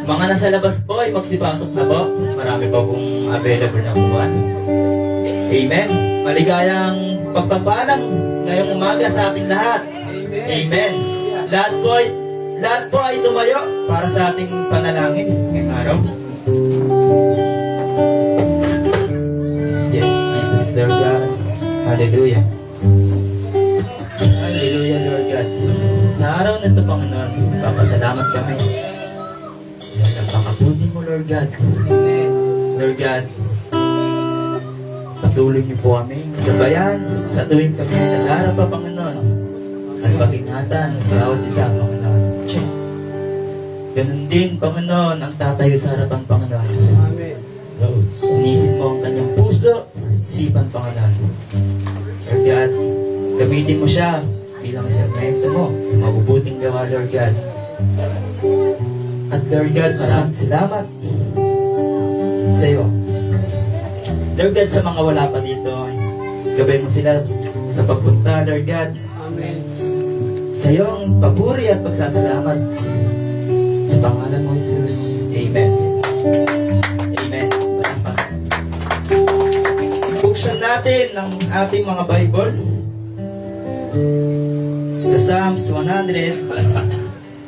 Mga nasa labas po ay magsipasok na po. Marami pa pong available na buwan. Amen. Maligayang pagpapalang ngayong umaga sa ating lahat. Amen. Lahat po ay tumayo para sa ating panalangin ngayong araw. Yes, Jesus, Lord God. Hallelujah. Hallelujah, Lord God. Sa araw na ito, Panginoon, papasalamat kami. Dahil napakabuti mo, Lord God. Lord God, patuloy niyo po kami gabayan sa tuwing kami ay nagharap pa, Panginoon. At pag-ingatan ng bawat isa, Panginoon. Ganun din, Panginoon, ang tatayo sa harapan, Panginoon. Amen. Sunisin mo ang kanyang puso, isipan, Panginoon. Lord God, gamitin mo siya bilang instrumento mo sa mabubuting gawa, Lord God. At Lord God, maraming salamat sa iyo. Lord God, sa mga wala pa dito, gabay mo sila sa pagpunta, Lord God. Amen. Sa iyo ang papuri at pagsasalamat. Sa pangalan mo, Jesus. Amen. Amen. Buksan natin ang ating mga Bible sa Psalms 100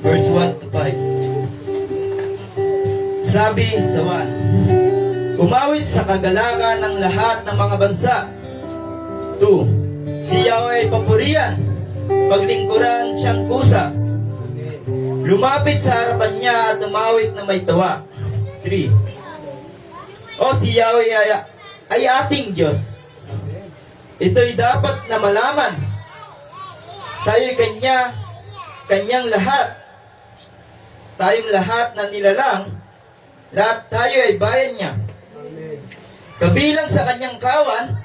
verse 1 to 5. Sabi sa 1, umawit sa kagalakan ng lahat ng mga bansa. 2, si Yahweh ay papurihan, paglingkuran siyang kusa. Lumapit sa harapan niya at umawit na may tawa. 3, o si Yahweh ay ating Diyos. Ito'y dapat na malaman. Tayo'y kanyang lahat. Tayong lahat na nilalang, lahat tayo ay bayan niya. Kabilang sa kanyang kawan,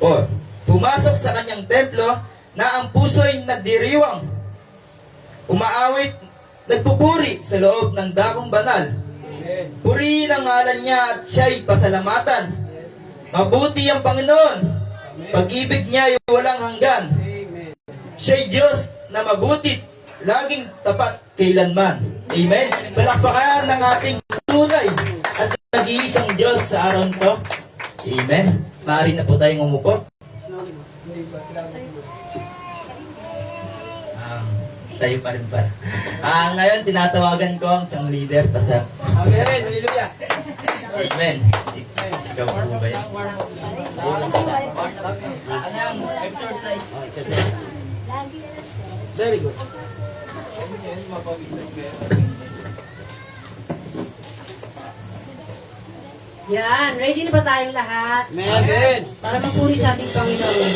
o pumasok sa kanyang templo na ang puso'y nagdiriwang. Umaawit, nagpupuri sa loob ng dakong banal. Purihin ang ngalan niya at siya'y pasalamatan. Mabuti ang Panginoon. Pag-ibig niya ay walang hanggan. Siya'y Diyos na mabuti, laging tapat kailanman. Amen. Palakpakan ng ating tunay at nag-iisang Diyos sa araw nito. Amen. Maaari na po tayong umupo. Tayo pa rin para. Ngayon, tinatawagan ko ang isang leader. Pasap. Amen. Hallelujah. Amen. Ikaw po ba yan? Ano yung exercise? Exercise. Very good. Yan, ready na ba tayong lahat? Amen. Para magpuri sa ating Panginoon.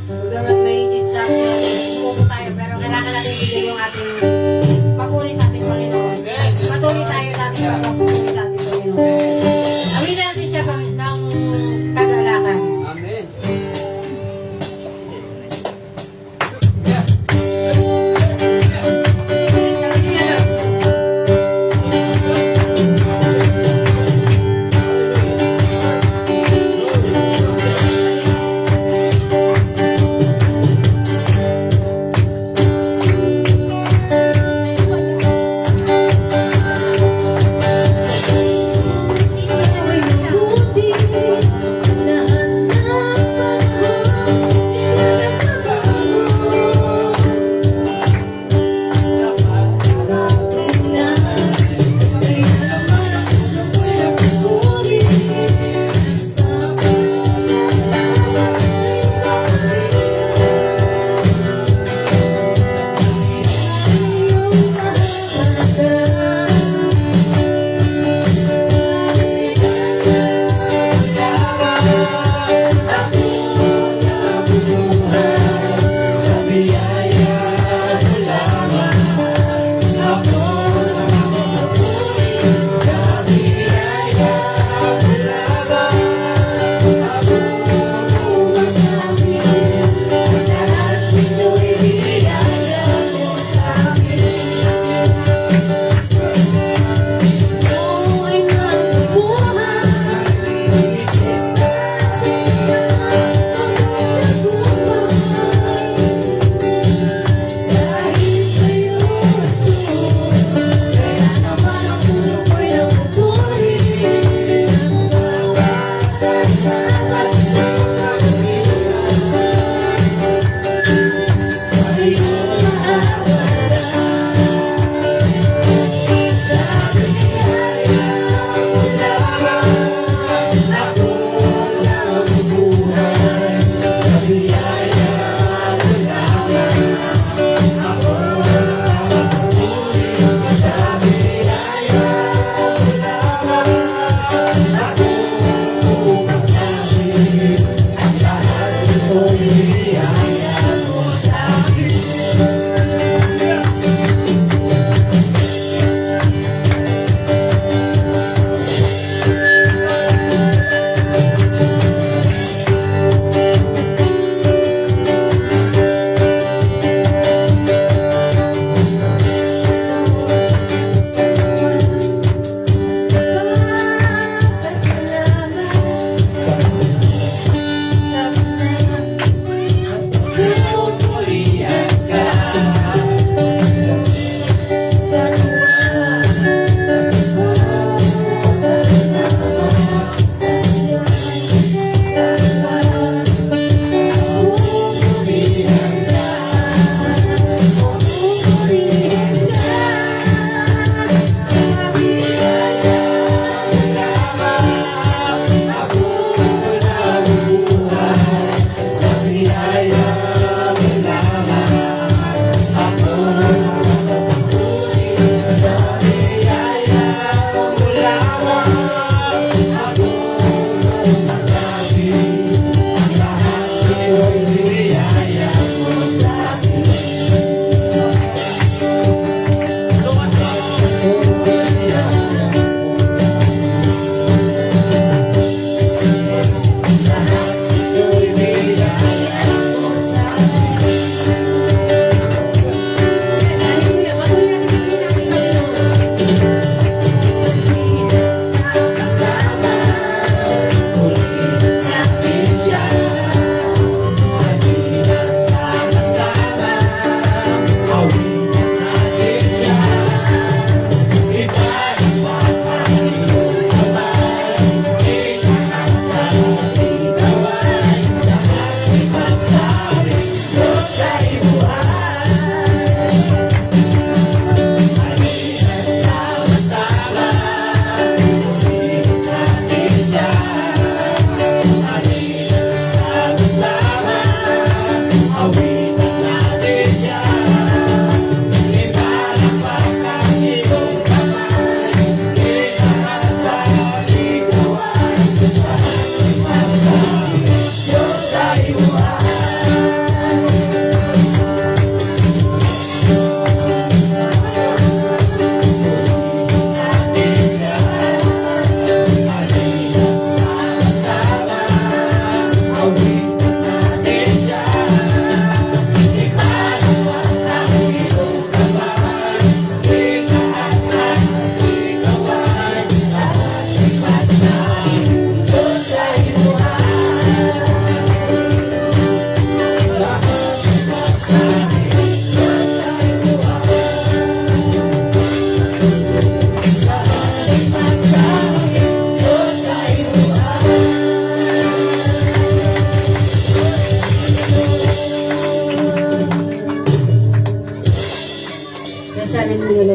Bagamat may distraction, umupo tayo, pero kailangan natin bigay yung ating papuri sa ating Panginoon. Patuloy tayo sa ating papuri sa ating Panginoon. Awin natin siya ng kagalakan. Amen.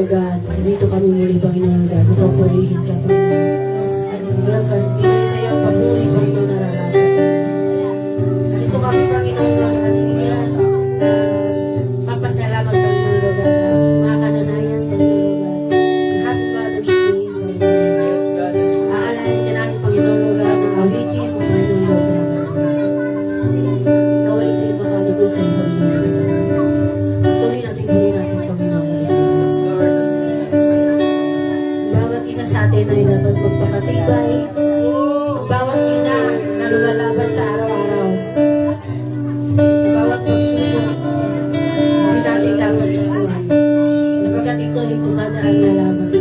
Lord God, dito kami muli, Panginoon God. Napapurihin ka, Panginoon. At pinali sa iyo ang papuri, Panginoon, nararapat. Dito kami, Panginoon God, hallelujah. Papasalamat, Panginoon Lord God. Mga kananayan, Panginoon God. Happy Mother's Day, Panginoon. Aalahin ka namin, Panginoon Lord God, sa awitin, Panginoon Lord God. Nawa ito'y makalugod sa iyo, Panginoon. Tuloy natin, Panginoon. Bawat isa sa atin ay dapat magpakatibay. Bawat ina na lumalaban sa araw-araw. Sa bawat pagsubok, hindi natin dapat sukuhan. Sapagkat ito ay tumadaan na lamang.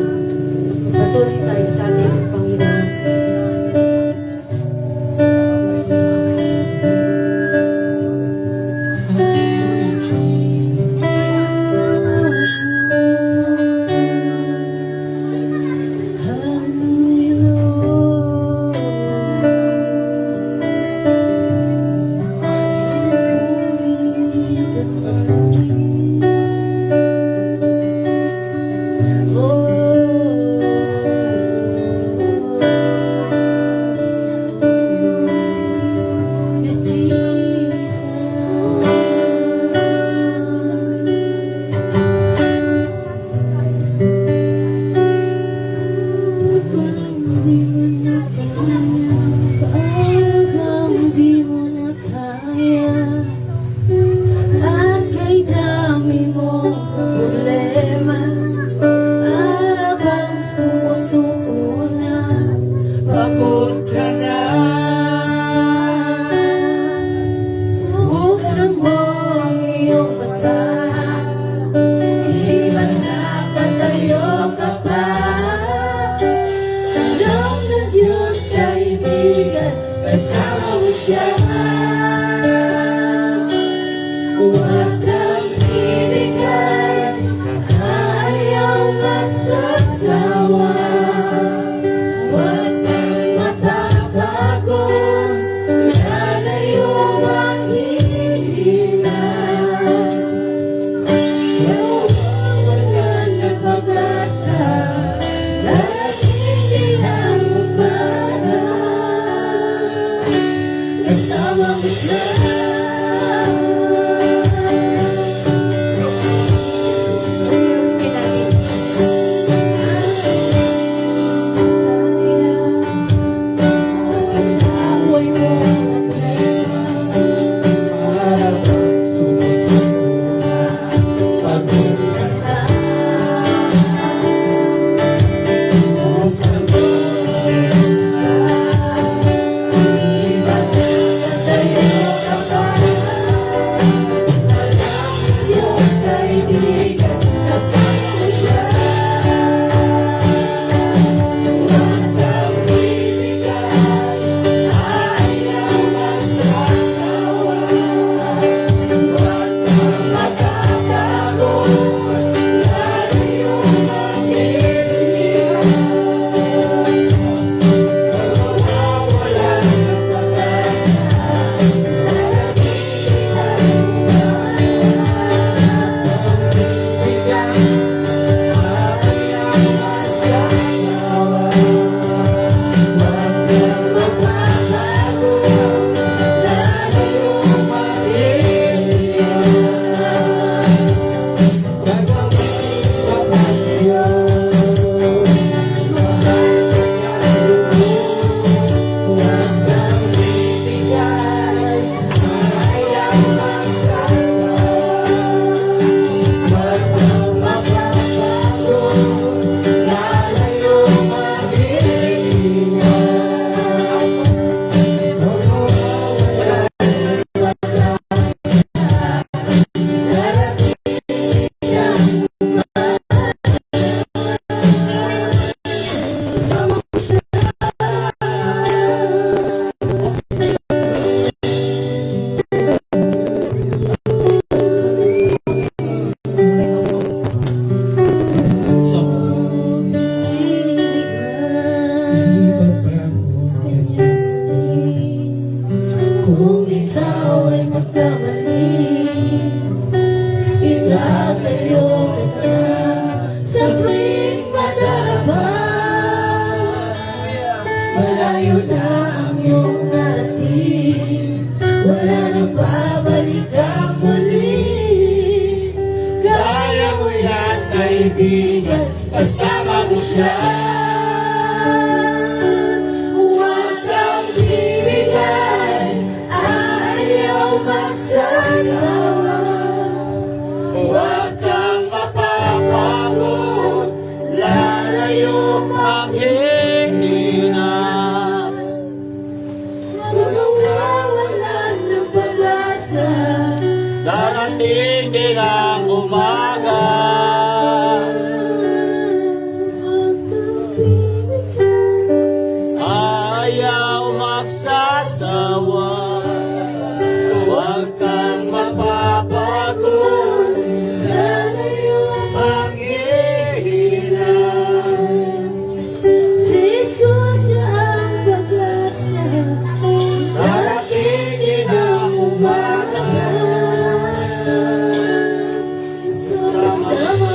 Patuloy tayo sa ating Panginoon. Pagod ka na. Buksan mo ang iyong mata. Iwan na patayo ka pa. Alam na Diyos kaibigan, kasama mo siya. Huwag kang ibigay, ayaw magsagsawa. Huwag kang matapagod, lalayo ang hihina. Wawalan ng pag-asa, laging ang umaga. Kasama mo siya. Kung ikaw ay magkamali, itatayo kita sa wala nang babalik ang muli. Kaya mo yan, kaibigan, kasama mo siya. Huwag kang bibigay, ayaw magsasawa. Huwag kang mapapagod, lalayo maghihina. Mawawalan ng pag-asa, darating din ang umaga. Ayaw magsasawa, huwag kang mapapagod, lalayo maghihina. Si Jesus ang pag-asa, darating din ang umaga. Sama-sama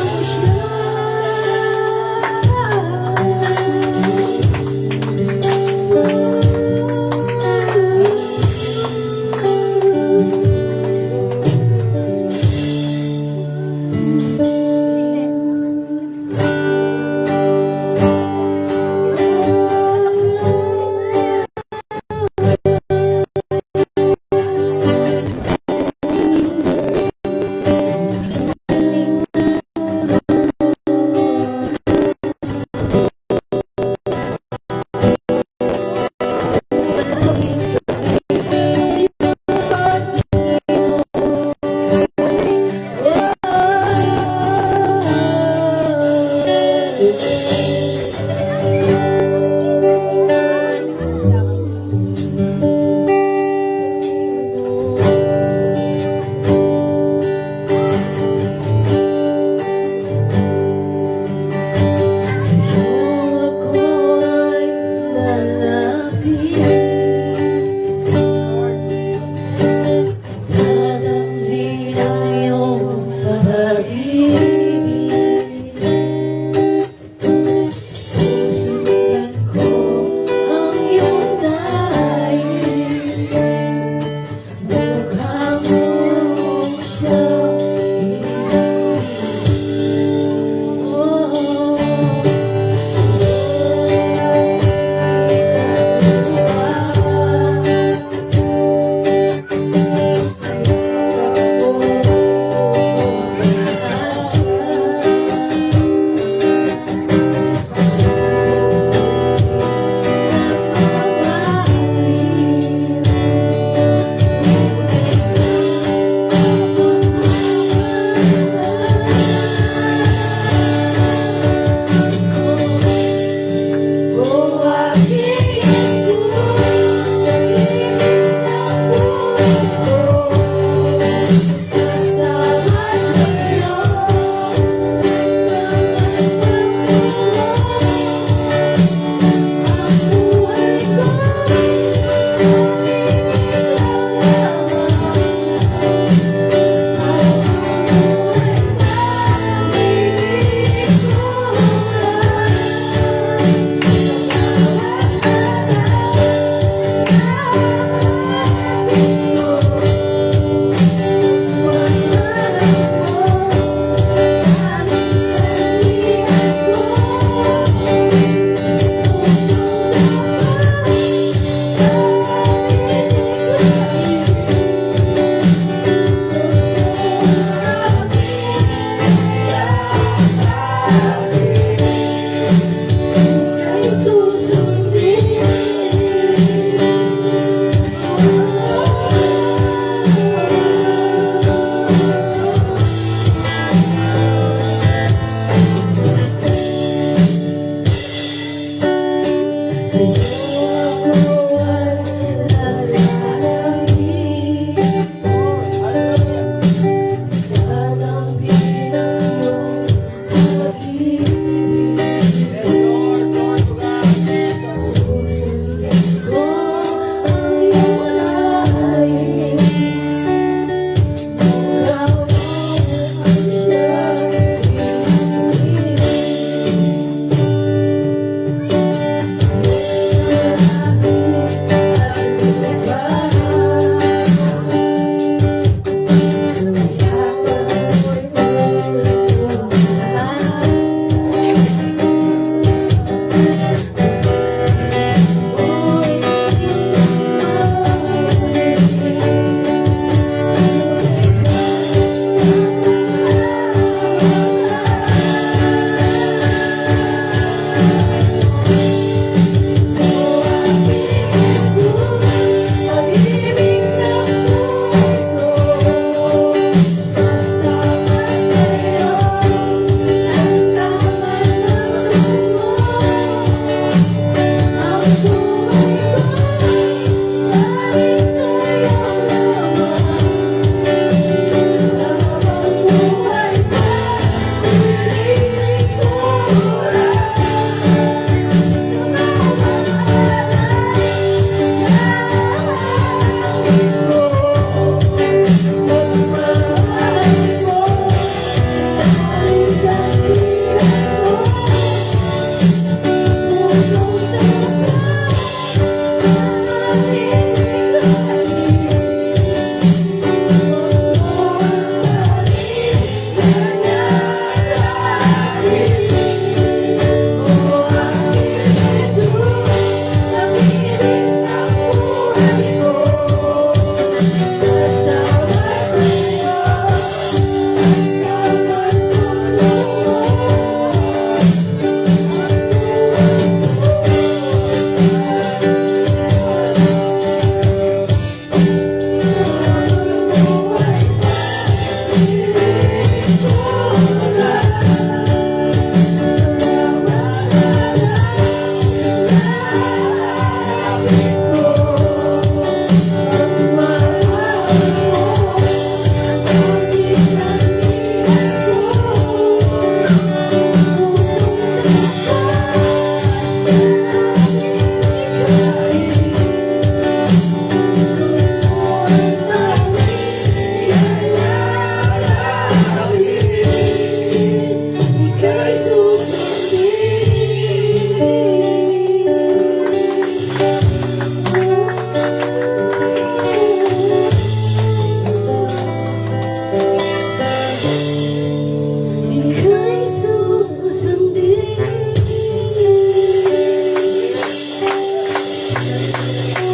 Ika'y susundin.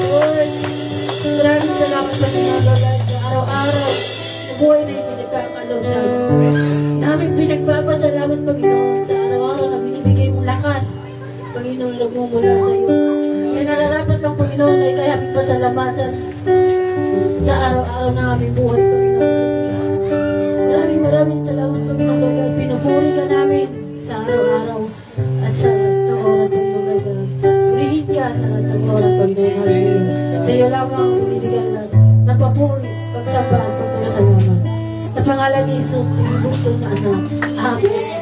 Lord, maraming salamat sa ginagawa sa araw-araw sa buhay na pinagkakalob sa namin pinagbabasalamat, Panginoon, sa araw-araw na binibigay mong lakas, Panginoon, nagmumula sa iyo. Kaya nararapat lang, Panginoon, ay kaya aming pasalamatan sa araw-araw na aming buhay, Panginoon. Maraming salamat, Panginoon, Lord. Pinupuri ka namin sa araw-araw at sa lahat ng oras, Panginoon, Lord. Purihin ka sa lahat ng oras, Panginoon, Hallelujah. Sa iyo lamang ang binibigyan natin ng papuri, pagsamba at pagpapasalamat. Sa pangalan ni Jesus, tinibugto na anak. Amen.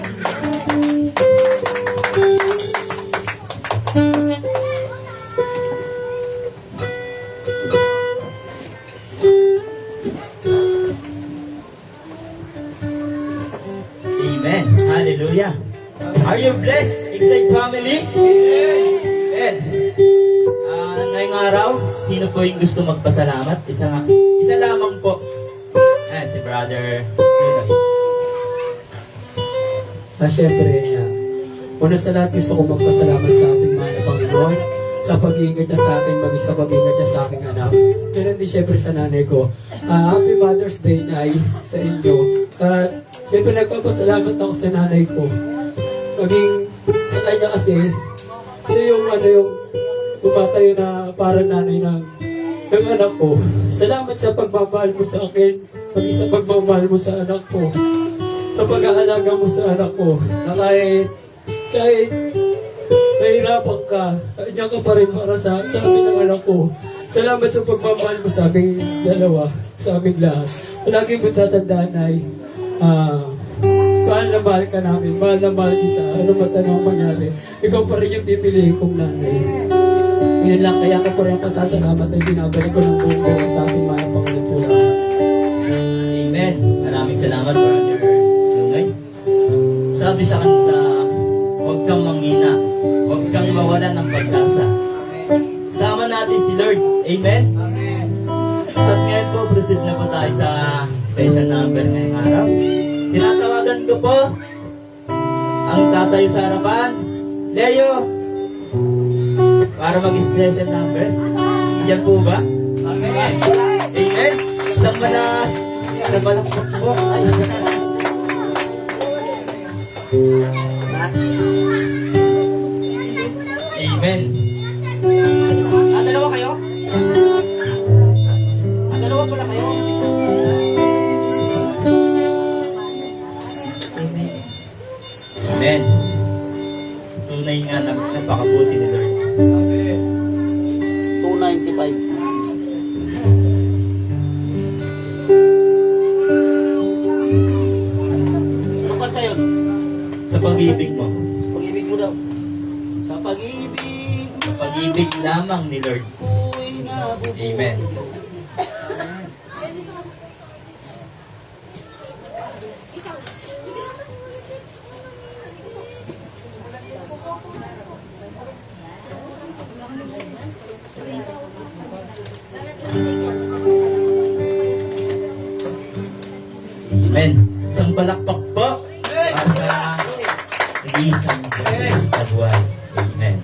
Amen. Hallelujah. Are you blessed, Ignite family? Amen. Ngayong araw, sino po yung gusto magpasalamat? Isa lamang po. Si Brother Yunay. Siyempre, una sa lahat gusto ko magpasalamat sa ating mahal na Panginoon sa pag-iingat niya sa akin, maging sa pag-iingat niya sa aking anak. Ganun din siyempre sa nanay ko. Happy Father's Day, Nay, sa inyo. Siyempre nagpapasalamat ako sa nanay ko. Maging sa kanya kasi, siya yung tumatayo na parang nanay ng anak ko. Salamat sa pagmamahal mo sa akin, maging sa pagmamahal mo sa anak ko. Sa pag-aalaga mo sa anak ko, na kahit nahihirapan ka, nandiyan ka pa rin para sa amin ng anak ko. Salamat sa pagmamahal mo sa aming dalawa, sa aming lahat. Palagi mo tatandaan ay, mahal na mahal ka namin, mahal na mahal kita, ano man anong mangyari. Ikaw pa rin yung pipiliin kong nanay. Yun lang, kaya ko pa rin pasasalamat ay binabalik ko ng buong buhay sa ating mga Panginoon. Amen. Maraming salamat, Brother Yunay. Sabi sa kanta, huwag kang manghina, huwag kang mawalan ng pag-asa. Sama natin si Lord. Amen? Amen. At ngayon po, proceed na po tayo sa special number ngayong araw. Tinatawagan ko po ang tatay sa harapan, Leo, para mag-special number. Yan po ba? Amen. Amen? Isang balakpak po. Ay. Amen. Dalawa kayo? Dalawa pala kayo? Amen. Tunay nga na napakabuti ni Lord. Amen. 295. Ano kanta yun? Sa pag-ibig mo. Pag-ibig mo daw. Sa pag-ibig Sa pag-ibig lamang ni Lord. ko'y nabubuhay. Amen. Amen. Isang palakpak po. Para sa isang kabuhay. Amen.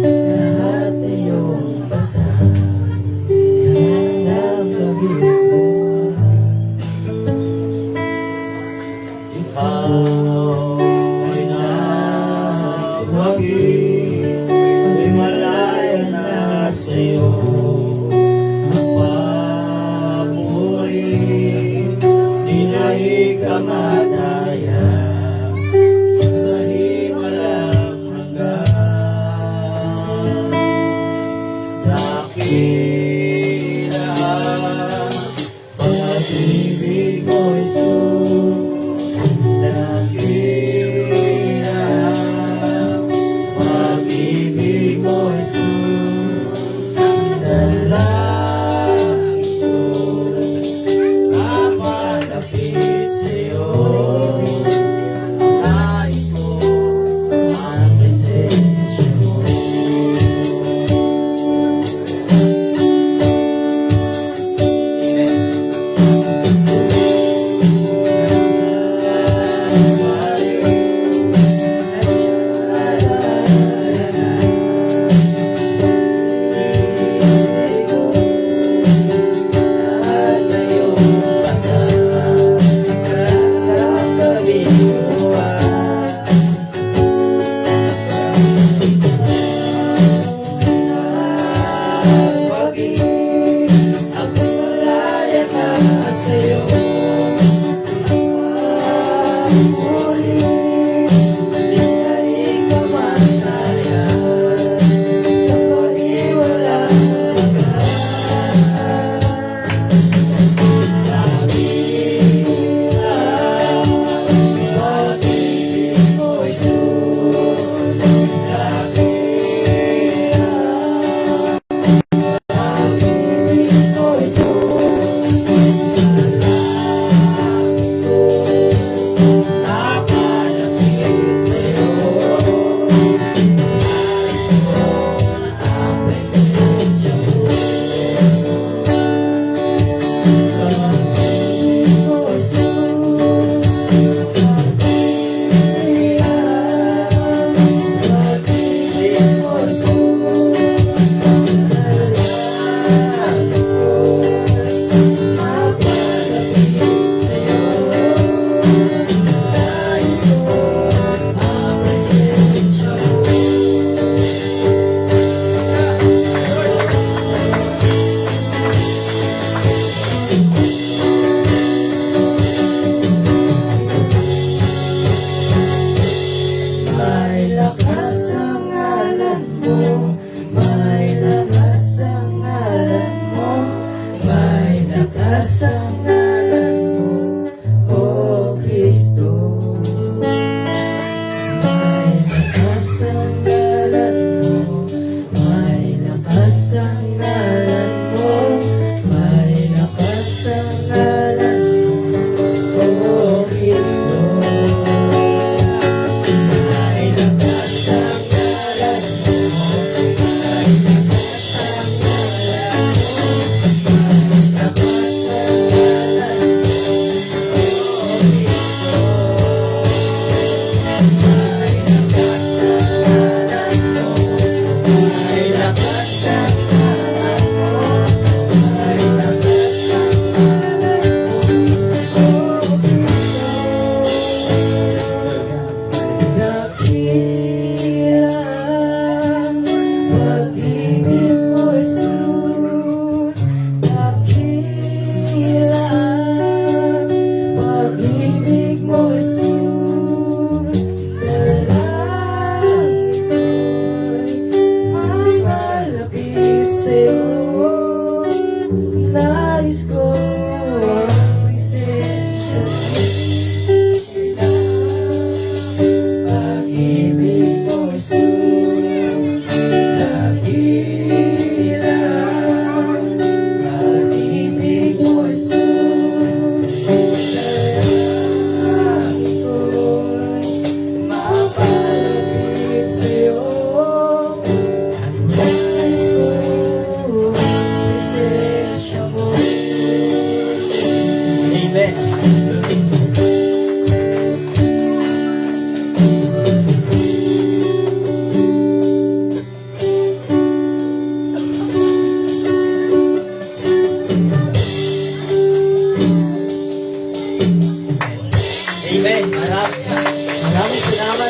Lahat ay iyong pasal.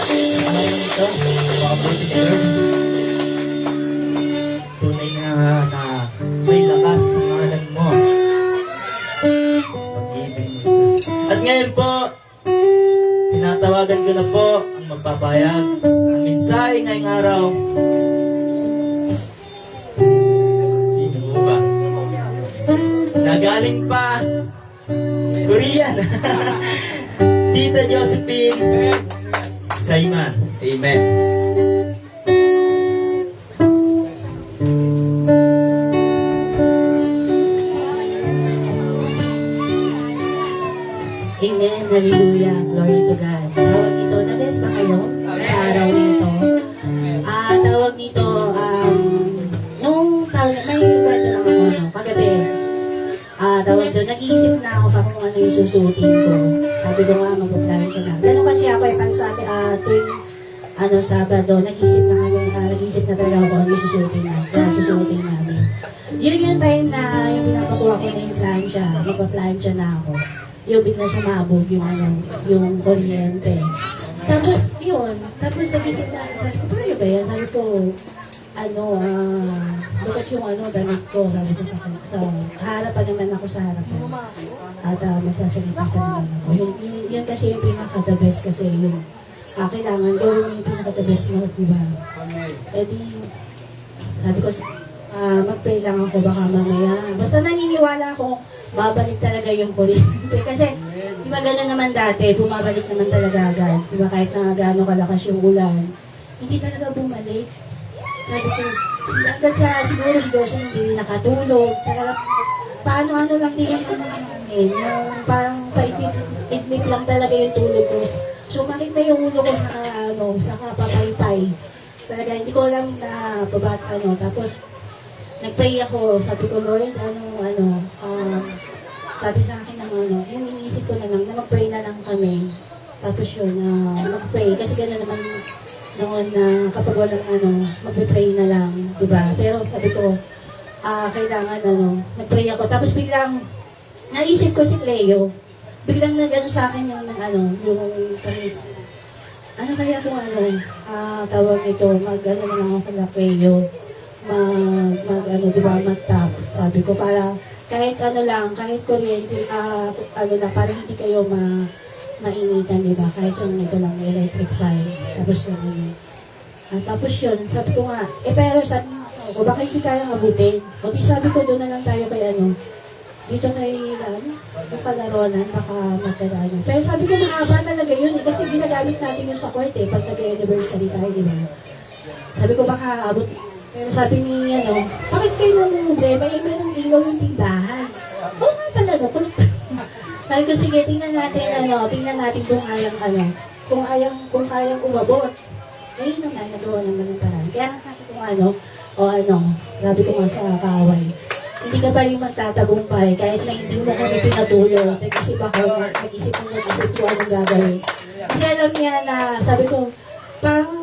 Ngayon ito, makabuti si Lord. Tunay na may lakas sa ngalan mo. Pag-ibig mo, Jesus. At ngayon po, tinatawagan ko na po ang magpapahayag ng mensahe ngayong araw. Sino mo ba? Nagaling pa Korean. Tita Josephine Saiman. Amen. Amen, hallelujah, glory to God. Tawag nito, na-bless ba kayo sa araw nito? Tawag nito, may kwento lang ako, no, kagabi, tawag doon, nag-iisip na ako pa kung ano yung susuotin ko. Sabi ko nga, mag-plan ko na. Ganun kasi ako, pag sa akin, tuwing, Sabado, nag-iisip na kami, nag-iisip na talaga ako ano yung susuotin namin. Yun yung time na, yung pinapakuha ko na yung plancha, magpa-plancha na ako. Yung bigla siya maabog yung kuryente. Tapos, nag-isip na, sabi ko, paano ba yan? Sabi ko, dapat yung damit ko, sabi ko sa harapan naman ako sa harapan. At masasalita ka naman ako. Yun kasi yung pinaka-the best kasi yung kailangan gawin yung pinaka-the best mo, diba? Eh di, sabi ko, mag-pray lang ako baka mamaya. Basta naniniwala ako, babalik talaga yung kuryente. Kasi, di ba gano'n naman dati, bumabalik naman talaga agad. Di ba kahit na gaano kalakas yung ulan, hindi talaga bumalik. Sabi ko, hanggang sa siguro si hindi nakatulog. Talaga, paano lang din yung namin. Yung parang paitlit lang talaga yung tulog ko. So, makita yung ulo ko sa kapapaypay. Talaga, hindi ko alam na tapos, nag-pray ako, sabi ko, Lord, sabi sa akin yung iniisip ko na lang, na mag-pray na lang kami. Tapos yun, mag-pray, kasi gano'n naman noon na kapag walang mag-pray na lang, diba? Pero sabi ko, kailangan nag-pray ako. Tapos biglang, naisip ko si Cleo, biglang nag-ano sa akin yung kaya kung tawag nito, mag-ano na lang ako na Cleo, diba, mag-tap. Sabi ko, para kahit kahit kuryente, para hindi kayo mainitan, diba? Kahit yung ito lang, electric fan. Tapos tapos yun, sabi ko nga, pero sabi ko, baka hindi kaya abutin. O di sabi ko, doon na lang tayo kay dito kay yung palaronan, baka magkadaan. Pero sabi ko, mahaba talaga yun, kasi ginagamit natin yun sa court, pag nag-anniversary tayo, diba? Sabi ko, baka abot. Pero sabi ni, bakit kayo problema? Meron ilaw yung tindahan. Oo nga pala, sabi ko, sige, tingnan natin kung kayang umabot. Ngayon naman, nagawa naman ng parang. Kaya sabi ko, sabi ko nga sa kaway, hindi ka pa rin magtatagumpay kahit na hindi mo kami pinatulong. Nag-isip ko anong gagawin. Kasi alam niya na, sabi ko,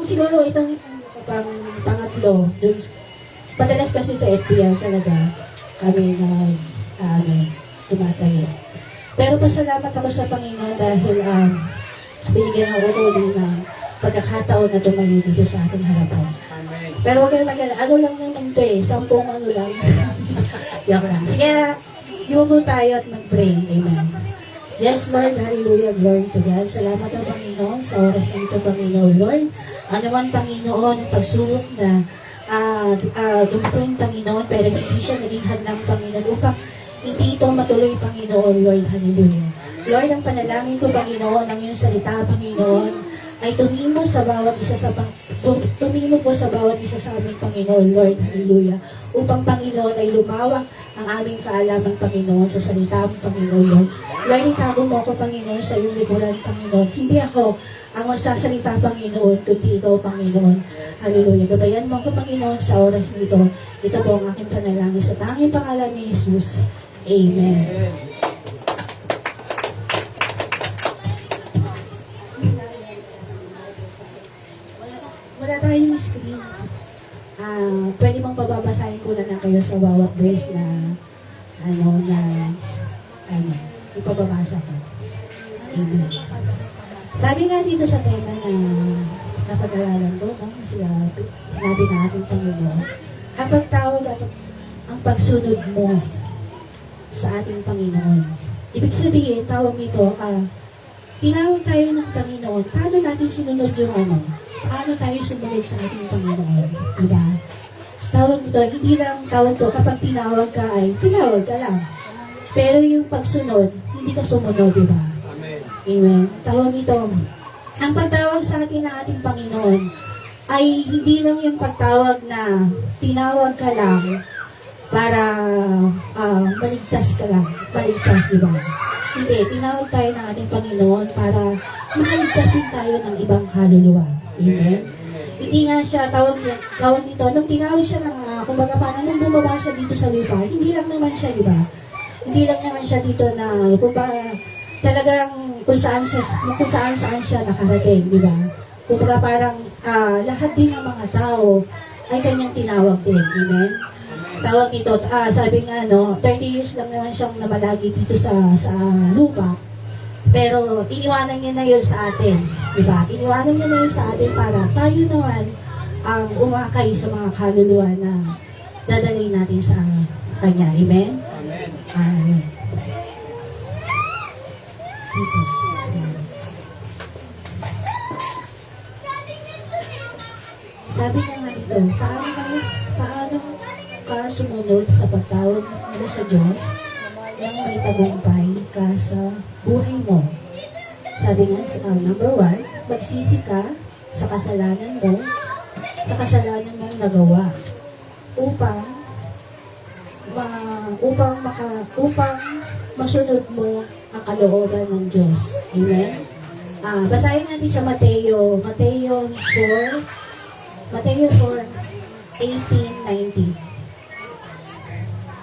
siguro itong pangatlo, dun, padalas kasi sa FPL talaga kami na tumatayo. Pero pasalamat ako sa Panginoon dahil binigyan ako tuloy na pagkakataon na tumayo dito sa ating harapan. Pero huwag kayong lang naman ito 10 lang. Yak lang. Kaya, yumo tayo at mag-pray. Amen. Yes, Lord, hallelujah, glory to God. Salamat ang Panginoon sa oras na ito, Panginoon, Lord. Ano man, Panginoon, ang pagsubok na dumating, Panginoon, pero hindi siya naging hadlang, Panginoon, upang hindi ito matuloy, Panginoon, Lord, hallelujah. Lord, ang panalangin ko, Panginoon, ang iyong salita, Panginoon, ay tumimo sa bawat isa tumimo po sa bawat isa sa aming Panginoon, Lord, hallelujah. Upang, Panginoon, ay lumawak ang aming kaalaman, Panginoon, sa salita mo, Panginoon, Lord. Lord, itago mo ako, Panginoon, sa iyong likuran, Panginoon. Hindi ako ang magsasalita, Panginoon, kundi ikaw, Panginoon. Hallelujah. Gabayan mo ako, Panginoon, sa oras nito. Ito po ang aking panalangin sa tanging pangalan ni Jesus. Amen. Wala tayong screen. Pwede mong pababasahin ko na kayo sa bawat verse na ipababasa ko. Amen. Sabi nga dito sa tema na pinag-aralan ko, no? Sinabi na ating Panginoon, ang pagtawag at ang pagsunod mo sa ating Panginoon. Ibig sabihin, tawag nito, tinawag tayo ng Panginoon, paano natin sinunod yung paano tayo sumunod sa ating Panginoon? Diba? Tawag nito, hindi lang tawag to, kapag tinawag ka ay, tinawag ka lang. Pero yung pagsunod, hindi ka sumunod, diba? Amen. Tawag nito, ang pagtawag sa atin ng ating Panginoon ay hindi lang yung pagtawag na tinawag ka lang para maligtas ka lang. Maligtas, di ba? Hindi, tinawag tayo ng ating Panginoon para makaligtas din tayo ng ibang kaluluwa. Amen? Hindi nga siya, tawag nito, nung tinawag siya ng, kumbaga parang nung bumaba siya dito sa lupa, hindi lang naman siya, di ba? Hindi lang naman siya dito na, kumbaga, talagang kung saan siya nakarating, di ba? Kumbaga parang lahat din ng mga tao ay kanyang tinawag din. Amen? Tawag nito, sabi nga, 30 years lang naman siyang namalagi dito sa lupa. Pero iniwanan niya na yun sa atin. Di ba? Iniwanan niya na yun sa atin para tayo naman ang umakay sa mga kaluluwa na dadalhin natin sa Kanya. Amen? Amen. Amen. Dito. Sabi niya nga dito, paano ka sumunod sa pagtawag mo sa Diyos nang may tagumpay ka sa buhay mo? Sabi nga, number 1, magsisi ka sa kasalanan mong nagawa upang masunod mo ang kalooban ng Diyos. Amen? Basahin natin sa Mateo 4:18-19.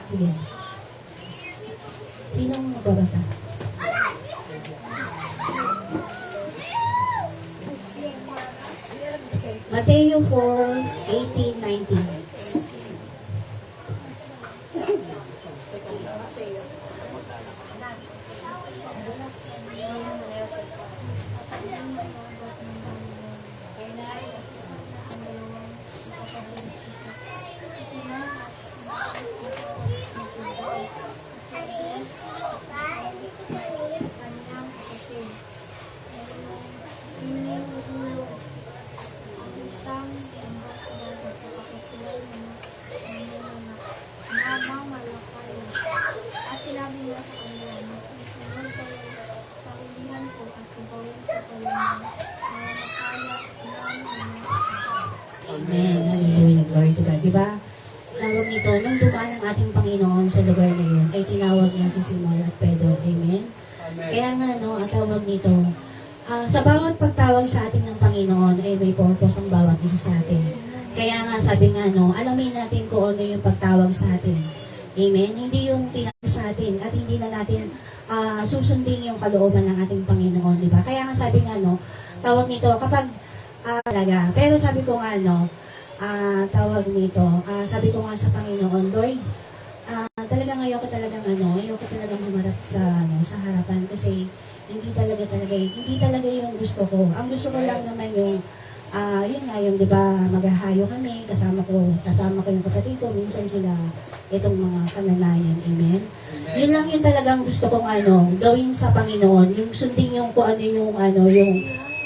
Sige. Sinong magbabasa? Mateo 4:18-19. At sinabi niya sa kanila, magsisimul kayo sa ulihan ko at gagawin ko kayo ng makayas ng Amen. Hallelujah. Glory to God. Diba? Tawag nito, nung dumaan ang ating Panginoon sa lugar na yun, ay tinawag niya si Simon at Pedro. Amen? Kaya nga, ang tawag nito, sa bawat pagtawag sa ating ng Panginoon, ay may purpose ang bawat isa sa atin. Kaya nga, sabi nga, alamin natin kung ano yung pagtawag sa atin. Amen? Hindi yung tinawag sa atin at hindi na natin susundin yung kalooban ng ating Panginoon, di ba? Kaya nga sabi nga, tawag nito, kapag talaga. Pero sabi ko nga, tawag nito, sabi ko nga sa Panginoon, Lord, talagang ayoko talagang humarap sa harapan kasi hindi talaga yung gusto ko. Ang gusto ko lang naman yung yun nga yung, di ba, maghahayo kami, kasama ko yung kapatid ko, minsan sila, itong mga kananayan, amen? Yun lang yung talagang gusto kong gawin sa Panginoon, yung sundin yung kung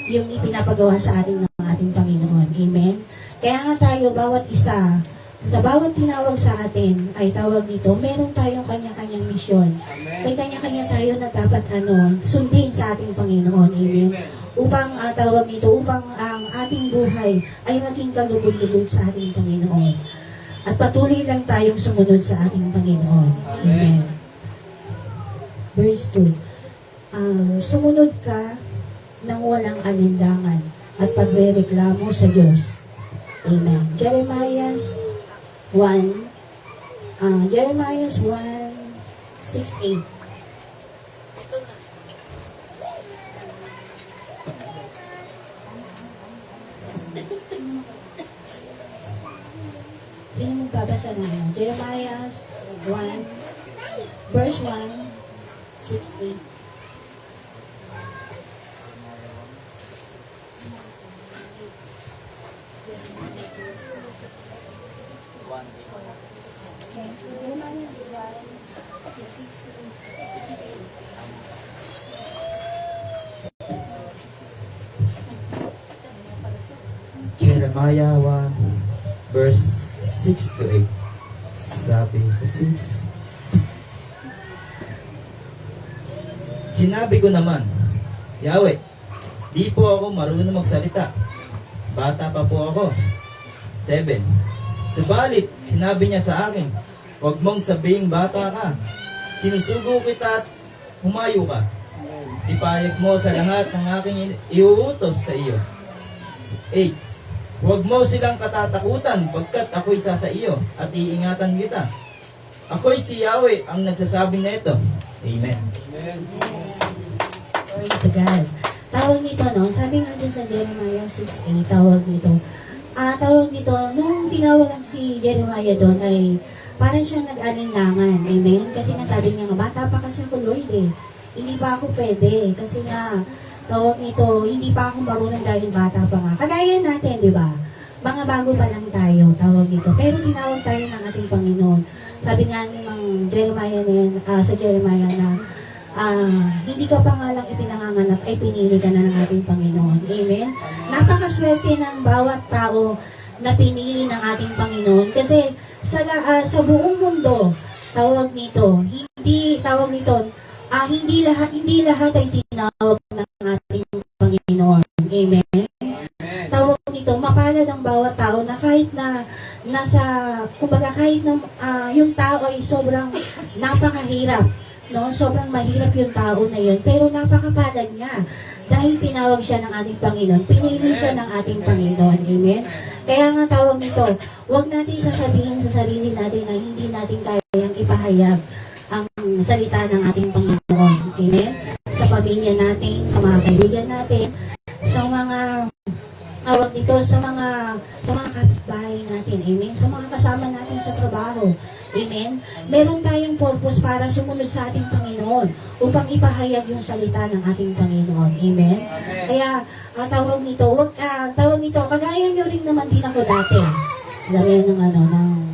yung ipinapagawa sa atin ng ating Panginoon, amen? Kaya nga tayo, bawat isa, sa bawat tinawag sa atin, ay tawag nito, meron tayong kanya-kanyang misyon. May kanya-kanya tayo na dapat sundin sa ating Panginoon, amen? Upang tawag nito, upang ang ating buhay ay maging kalugod-lugod sa ating Panginoon. At patuloy lang tayong sumunod sa ating Panginoon. Amen. Verse 2. Sumunod ka nang walang alinlangan at pagrereklamo sa Diyos. Amen. Jeremiah 1:6-8. Sino magbabasa na? Jeremiah 1:6-8. Jeremiah 1:6-8. Jeremiah 1 verse 6 to 8. Sabi sa 6. Sinabi ko naman, Yahweh, di po ako marunong magsalita. Bata pa po ako. 7. Subalit, sinabi niya sa akin, huwag mong sabihing bata ka. Sinusugo kita at humayo ka. Ipayag mo sa lahat ng aking iuutos sa iyo. 8. Huwag mo silang katatakutan pagkat ako'y sa iyo at iingatan kita. Ako'y si Yahweh ang nagsasabing na ito. Amen. Glory to God. Tawag nito, no? Sabi nga doon sa Jeremiah 6:8, tawag nito. Tawag nito, nung tinawag ang si Jeremiah doon ay parang siya nag-alinlangan. Amen? Kasi nga sabi niya nga, bata pa kasi ako, Lord eh. Hindi pa ako pwede. Kasi nga, tawag nito, hindi pa ako marunong dahil bata pa nga. Kagaya natin, di ba? Mga bago pa lang tayo, tawag nito. Pero tinawag tayo ng ating Panginoon. Sabi nga ni Mang Jeremiah na yan, sa Jeremiah na, hindi ka pa nga lang ipinanganganak, ay pinili ka na ng ating Panginoon. Amen? Napakaswerte ng bawat tao na pinili ng ating Panginoon. Kasi sa buong mundo, tawag nito, hindi lahat ay tinawag ng ating Panginoon. Amen? Tawag nito, mapalad ang bawat tao na kahit na kahit na yung tao ay sobrang napakahirap, no? Sobrang mahirap yung tao na yun, pero napakapalad niya dahil tinawag siya ng ating Panginoon, pinili siya ng ating Panginoon. Amen? Kaya nga tawag nito, huwag natin sasabihin sa sarili natin na hindi natin kayang ipahayag ang salita ng ating Panginoon. Amen? Sa pamilya natin, sa mga kaibigan natin, sa mga tawag dito sa mga kapitbahay natin. Amen? Sa mga kasama natin sa trabaho. Amen? Meron tayong purpose para sumunod sa ating Panginoon upang ipahayag yung salita ng ating Panginoon. Amen? Kaya, tawag nito, kagaya nyo rin naman din ako dati. Gaya ng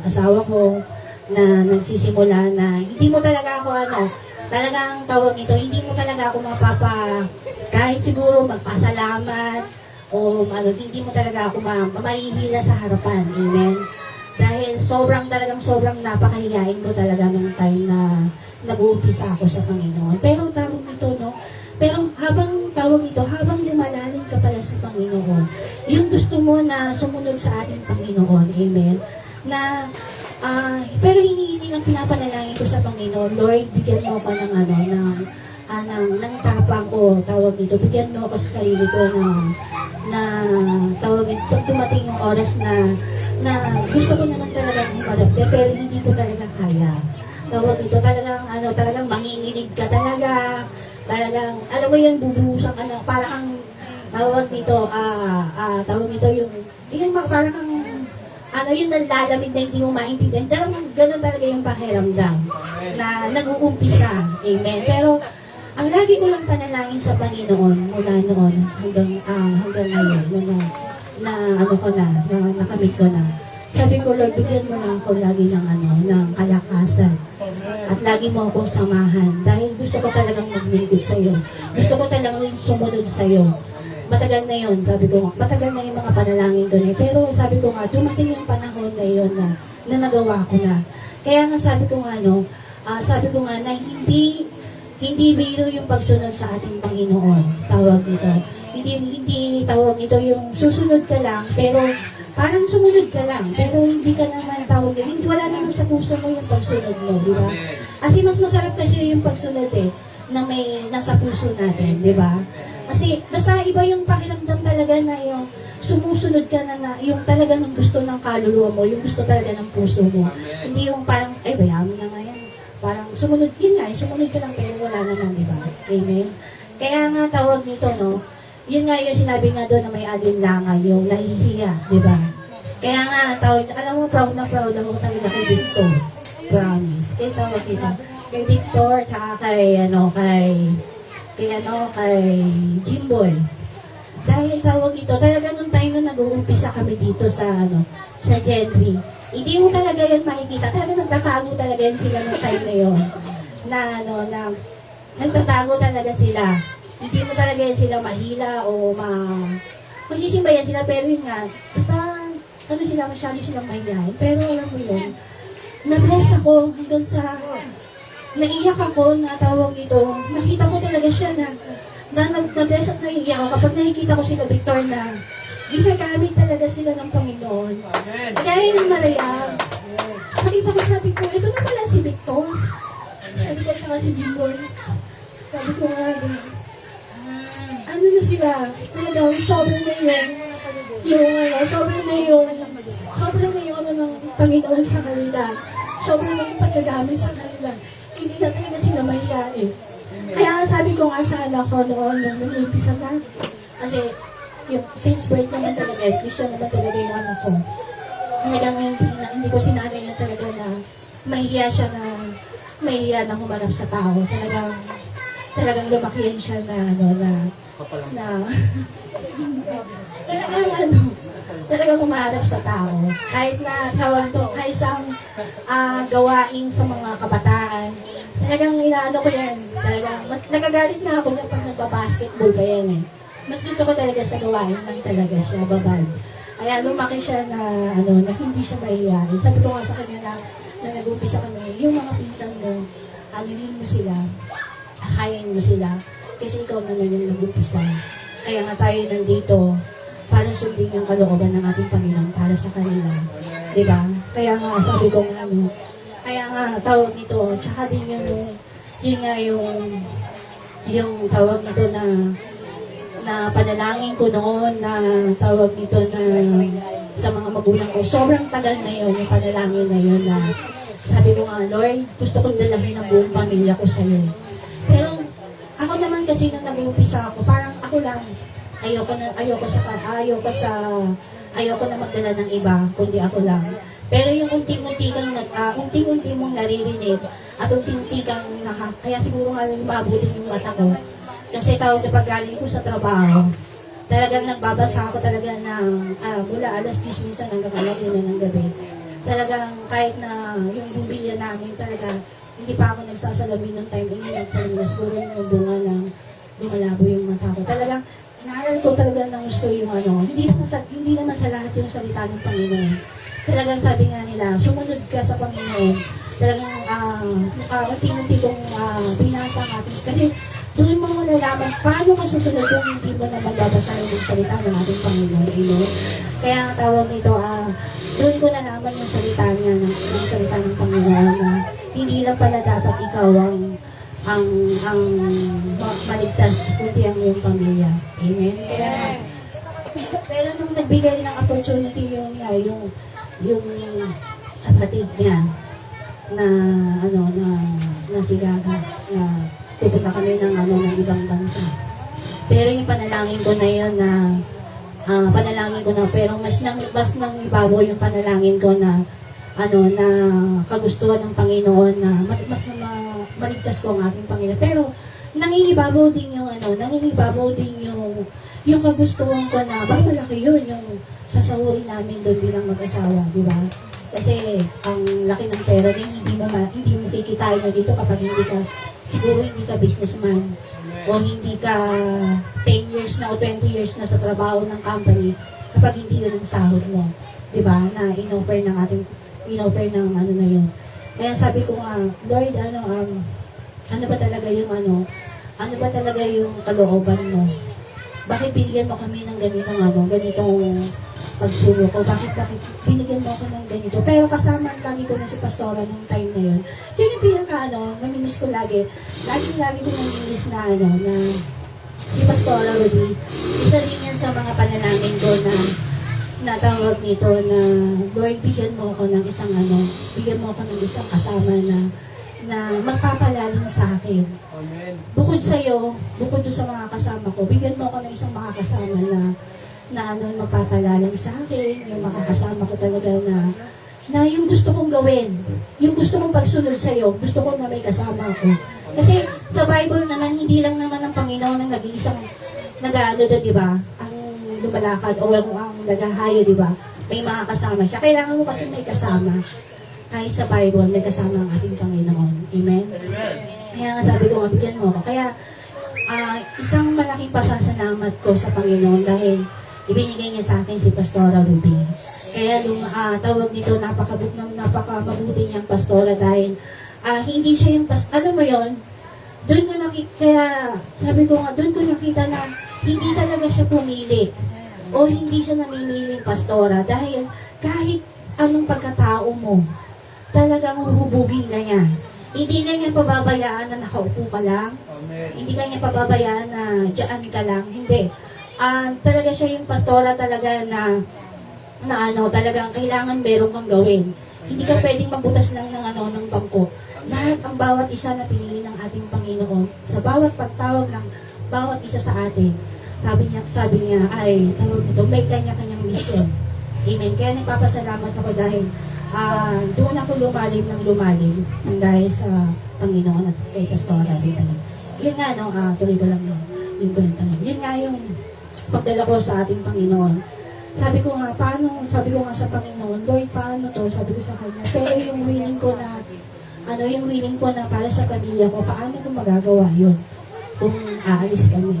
asawa ko na nagsisimula na hindi mo talaga ako talagang tawag nito, hindi mo talaga ako kahit siguro magpasalamat o hindi mo talaga ako mahihila sa harapan. Amen? Dahil sobrang napakahiyain ko talaga nung time na nag-uumpisa ako sa Panginoon. Pero tawag nito, no? Pero habang lumalalim ka pala sa Panginoon, yung gusto mo na sumunod sa ating Panginoon, amen? Pero hinihiling ang pinapanalangin ko sa Panginoon, Lord, bigyan mo ako ng tapang ko, tawag nito, bigyan mo ako sa sarili ko tawag nito, pag dumating yung oras na gusto ko naman talaga humarap dyan, pero hindi ko talaga kaya. Tawag nito, talagang manginginig ka talaga, talagang, alam mo yan, bubuhusan ka na, parang tawag nito, parang yung nalalamig na hindi mo maintindihan. Ganun talaga yung pakiramdam na nag-uumpisa. Amen. Pero, ang lagi ko lang panalangin sa Panginoon mula noon hanggang ngayon, nakamit ko na. Sabi ko, Lord, bigyan mo na ako lagi ng kalakasan. At lagi mo akong samahan. Dahil gusto ko talagang maglingkod sa'yo. Gusto ko talagang sumunod sa'yo. Matagal na yun, sabi ko, matagal na yung mga panalangin doon eh. Pero sabi ko nga, dumating yung panahon na yun na nagawa ko na. Kaya nga sabi ko nga, na hindi biro yung pagsunod sa ating Panginoon. Tawag nito. Hindi tawag nito yung susunod ka lang, pero parang sumunod ka lang, pero hindi ka naman tawag nito. Wala naman sa puso mo yung pagsunod mo, di ba? Kasi mas masarap kasi yung pagsunod na may nasa puso natin, di ba? Kasi basta iba yung pakiramdam talaga na yung sumusunod ka na yung talaga ng gusto ng kaluluwa mo, yung gusto talaga ng puso mo. Hindi yung parang, bayamin na nga yan. Parang sumunod ka lang pero wala naman, di ba? Amen? Kaya nga tawag nito, no? Yun nga yung sinabi nga doon na may alinlangan, yung nahihiya, di ba? Kaya nga, alam mo, proud na proud ako talaga kay Victor. Promise. Kaya tawag nito. Kay Victor, tsaka kay Jimboy. Dahil tawag ito, talaga nung tayo nag-uumpisa kami dito. dito sa sa Genry. Hindi mo talaga yun makikita. Talaga nagtatago talaga yun sila ng time na yun. Na nagtatago talaga sila. Hindi mo talaga yan sila mahila o magsisimba yan sila, pero yun nga, basta sila, masyado silang mahihayin. Pero alam mo yun, na-bless ako hanggang sa naiyak ako na tawag nito. Nakita ko talaga siya na na-bless at naiiyak ako kapag nakikita ko sila Victor na ginagamit talaga sila ng Panginoon. Kaya yung malayang, nakita ko, sabi ko, ito na pala si Victor. Sabi ko siya si Jimboy. Sabi ko nga, ano na sila, talagang sobrang na sobrang na yung ng Panginoon sa kanila. Sobrang na yung pagkagamit sa kanila. Hindi na talaga sila mahihain. Kaya sabi ko nga sa anak ko noon, nung umpisa na, kasi yung since birth naman talaga, Christian naman talaga yung anak ko. Talagang hindi ko sinanay na talaga na mahiya siya na humarap sa tao. Talagang lumakihan siya talagang humarap sa tao. Kahit na tawag to, kahit sa gawain sa mga kabataan, talagang inaano ko yan. Talagang, mas nagagalit na ako kapag nagbabasketball pa yan eh. Mas gusto ko talaga sa gawain lang talaga siya, babal. Kaya lumaki siya na hindi siya mahihayin. Sabi ko nga sa kanya na nag-umpisa kami, yung mga pinsan mo, anuhin mo sila, akayin mo sila, kasi ikaw naman yung nag-umpisa. Kaya nga tayo nandito, para sundin yung kalooban ng ating Panginoon para sa kanila. Diba? Kaya nga, sabi ko nga, kaya nga, tawag nito, tsaka din yung tawag nito na panalangin ko noon, na tawag nito na sa mga magulang ko. Sobrang tagal na yun, yung panalangin na yun na sabi ko nga, Lord, gusto kong dalahin ang buong pamilya ko sa'yo. Pero ako naman kasi nung nag-uumpisa ako, parang ako lang, ayoko na magdala ng iba, kundi ako lang. Pero yung unti-unti mong naririnig at unti-unti kang kaya siguro nga mabuting yung mata ko. Kasi tawag na paggaling ko sa trabaho, talagang nagbabasa ako talaga ng mula alas 10 minsan hanggang alas 1 ng gabi. Talagang kahit na yung bumbilya namin talaga, hindi pa ako nagsasalamin ng time, siguro yung bunga ng lumalabo yung mata ko. Talagang inaaral ko talaga ng gusto yung hindi naman sa lahat yung salita ng Panginoon. Talagang sabi nga nila, sumunod ka sa Panginoon. Talagang unti-unti kong binasa natin. Kasi doon mo malalaman paano ka susunod kung hindi mo naman babasahin yung salita ng ating Panginoon. Kaya ang tawag nito, doon ko nalaman yung salita niya, yung salita ng Panginoon na hindi lang pala dapat ikaw ang maligtas, kundi ang iyong pamilya. Amen? Kaya, pero nung nagbigay ng opportunity yung kapatid niya na si Gaga, na pupunta kami ng ibang bansa. Pero yung panalangin ko na yun pero mas nang ibabaw yung panalangin ko na kagustuhan ng Panginoon na mas maligtas ko ang ating Panginoon. Pero nangingibabaw din yung kagustuhan ko na malaki yun yung sasahurin namin doon bilang mag-asawa, di ba? Kasi ang laki ng pera din, hindi mo kikitain na dito kapag hindi ka businessman o hindi ka 10 years na o 20 years na sa trabaho ng company kapag hindi yun ang sahod mo, di ba? Na in-offer ng na yun. Kaya sabi ko nga, Lord, ano ba talaga yung kalooban mo? Bakit binigyan mo kami ng ganitong pagsulok ko? Bakit binigyan mo ako ng ganito? Pero kasama lagi ko na si Pastora nung time na yun. Yun yung pinaka namimiss ko lagi. Lagi ko namimiss na si Pastora Rudy. Isa rin yan sa mga panalangin ko na tawag nito na Lord, bigyan mo ako ng isang kasama na magpapalalim sa akin. Amen. Bukod doon sa mga kasama ko, bigyan mo ako ng isang makakasama na magpapalalim sa akin, yung makakasama ko talaga na yung gusto kong gawin, yung gusto kong pagsunod sa iyo, gusto ko na may kasama ako. Kasi sa Bible naman, hindi lang naman ang Panginoon ang nag-iisang di ba? Ang lumalakad o ang naghahayo, di ba? may mga kasama siya. Kailangan mo kasi may kasama. Kahit sa Bible, may kasama ang ating Panginoon. Amen? Kaya nga sabi ko, bigyan mo ako. Kaya, isang malaking pasasalamat ko sa Panginoon dahil ibinigay niya sa akin si Pastora Ruby. Kaya tawag nito, napakamabuti niyang pastora dahil hindi siya yung alam mo yon, doon ko nakita, kaya sabi ko nga, doon ko nakita na hindi talaga siya pumili o hindi siya namimiling pastora dahil kahit anong pagkatao mo, talagang huhubugin na niya. Hindi na niya pababayaan na nakaupo ka lang. Hindi ka niya pababayaan na dyan ka lang. Hindi. Talaga siya yung pastora talaga na talagang kailangan meron kang gawin. Hindi ka pwedeng magbutas lang ng bangko. Lahat ang bawat isa na pinili ng ating Panginoon, sa bawat pagtawag ng bawat isa sa atin, sabi niya, ay, tawag ito, may kanya-kanyang mission. Amen. Kaya nagpapasalamat ako dahil doon ako lumalim dahil sa Panginoon at kay Pastora. Yun nga, tuloy ko lang yung kwento. Yun nga yung pagdala ko sa ating Panginoon. Sabi ko nga sa Panginoon, Lord, paano to? Sabi ko sa Kanya. Pero yung willing ko na para sa pamilya ko, paano ko magagawa yun kung aalis kami?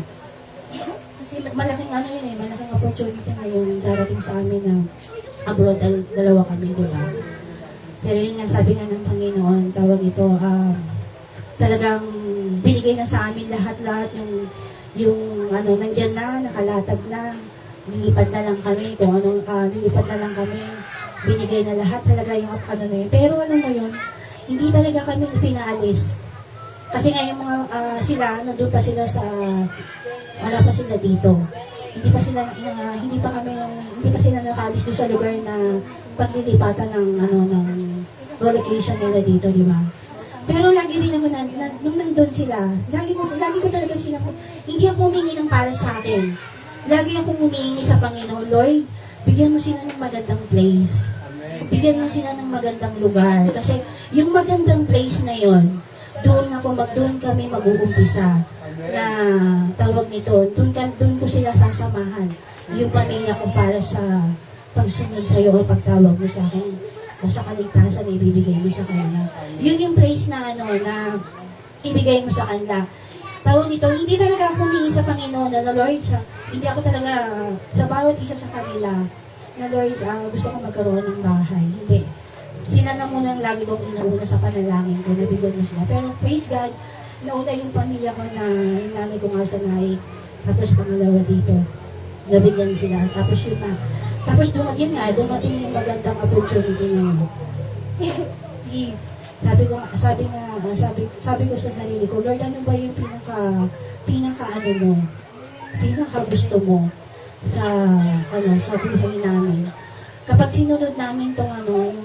Kasi malaking malaking opportunity na yung darating sa amin na abroad, dalawa kami, di ba? Pero yun nga, sabi nga ng Panginoon, tawag ito, talagang binigay na sa amin lahat-lahat yung nandyan na, nakalatag na, lilipad na lang kami, lilipad na lang kami, binigay na lahat talaga yung na yun. Pero alam mo yun, hindi talaga kami pinaalis. Kasi nga yung mga nandun pa sila wala pa sila dito. Hindi pa sila nakaalis doon sa lugar na paglilipatan ng relocation nila dito, di ba? Pero lagi rin naman, nung nandun sila, lagi ko talaga sila, hindi ako humingi ng para sa akin. Lagi akong humingi sa Panginoon, Lord, bigyan mo sila ng magandang place. Bigyan mo sila ng magandang lugar. Kasi yung magandang place na yon, doon kami mag-uumpisa na tawag nito, doon ko sila sasamahan. Yung pamilya ko para sa pagsunod sa iyo o pagtawag mo sa akin o sa kaligtasan na ibibigay mo sa kanila. Yun yung praise na na ibigay mo sa kanila. Tawag nito, hindi talaga ako humingi sa Panginoon na Lord, hindi ako talaga sa bawat isa sa kanila na Lord, gusto ko magkaroon ng bahay. Hindi. Sila na muna ang lagi kong inauna sa panalangin ko, nabigyan mo sila. Pero praise God, nauna yung pamilya ko na yung nanay ko nga sa naik, tapos pangalawa dito, nabigyan sila. Tapos yun na. Tapos dumating yung magandang opportunity na yun. Sabi ko sa sarili ko, Lord, ano ba yung pinaka gusto mo sa buhay namin? Kapag sinunod namin tong yung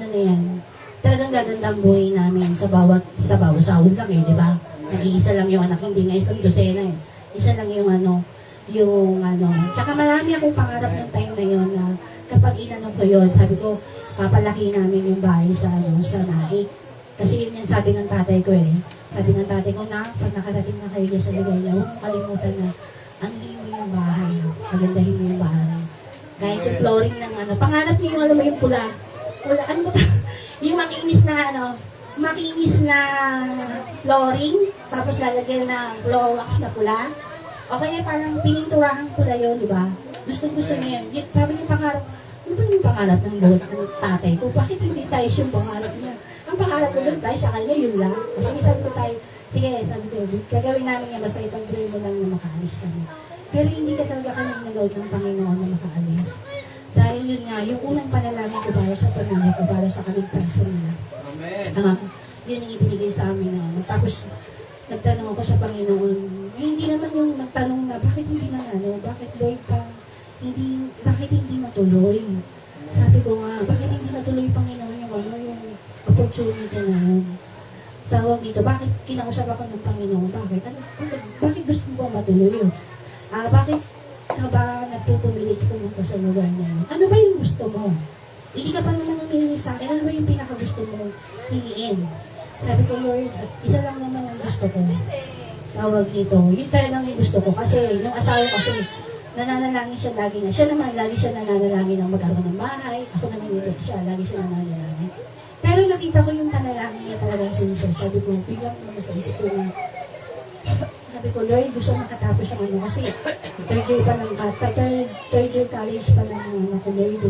na yan, talagang gaganda ang buhay namin sa bawat sahod lang di ba? Nag-iisa lang yung anak, hindi nga isang dosena Isa lang yung Tsaka marami akong pangarap ng time na yun na kapag ko yun, sabi ko, papalaki namin yung bahay sa Naik. Kasi yun yung sabi ng tatay ko Sabi ng tatay ko na, pag nakarating na kayo sa lugar niya, huwag mong kalimutan na angin mo yung bahay, pagandahin mo yung bahay. Kahit yung flooring ng pangarap niyo yung alam mo yung pula, yung makinis na flooring, tapos lalagyan ng glow wax na pula. O kaya parang pininturahang pula yun, di ba? Gusto niya yun. Sabi niya pangarap, ano ba yung pangarap ng tatay ko? Bakit hindi tayo yung pangarap niya? Ang pangarap ko doon tayo sa kanya, yun lang. Kasi sabi ko tayo, sige, sabi ko, gagawin namin yan, basta ipag-dream mo lang na makaalis kami. Pero hindi ka talaga kami nag-load ng Panginoon na makaalis. Dahil yun nga, yung unang panalangin ko para sa pamilya ko, para sa kaligtasan nila. Amen. Yun ang ibinigay sa amin na. Tapos, nagtanong ako sa Panginoon, hindi naman yung nagtanong na, bakit hindi na bakit Lord pa, bakit hindi matuloy? Sabi ko nga, bakit hindi natuloy Panginoon yung opportunity na yun? Tawag dito, bakit kinausap ako ng Panginoon? Bakit gusto mo ba matuloy yun? Bakit ka ba nagtutumilit pumunta sa lugar na yun? Ano ba yung gusto mo? Hindi ka pa naman humihingi sa akin, ano ba yung pinakagusto mo hingiin? Sabi ko, Lord, isa lang naman ang gusto ko. Tawag dito. Yun talagang yung gusto ko. Kasi yung asawa kasi, nananalangin siya lagi na. Siya naman, lagi siya nananalangin ng magkaroon ng bahay. Ako naman hindi siya, lagi siya nananalangin. Pero nakita ko yung panalangin niya talagang sincere. Sabi ko, biglang naman sa isip ko na, sabi ko, Lord, gusto makatapos yung ano. Kasi third year pa lang, third year college pa lang yung ako, Lord.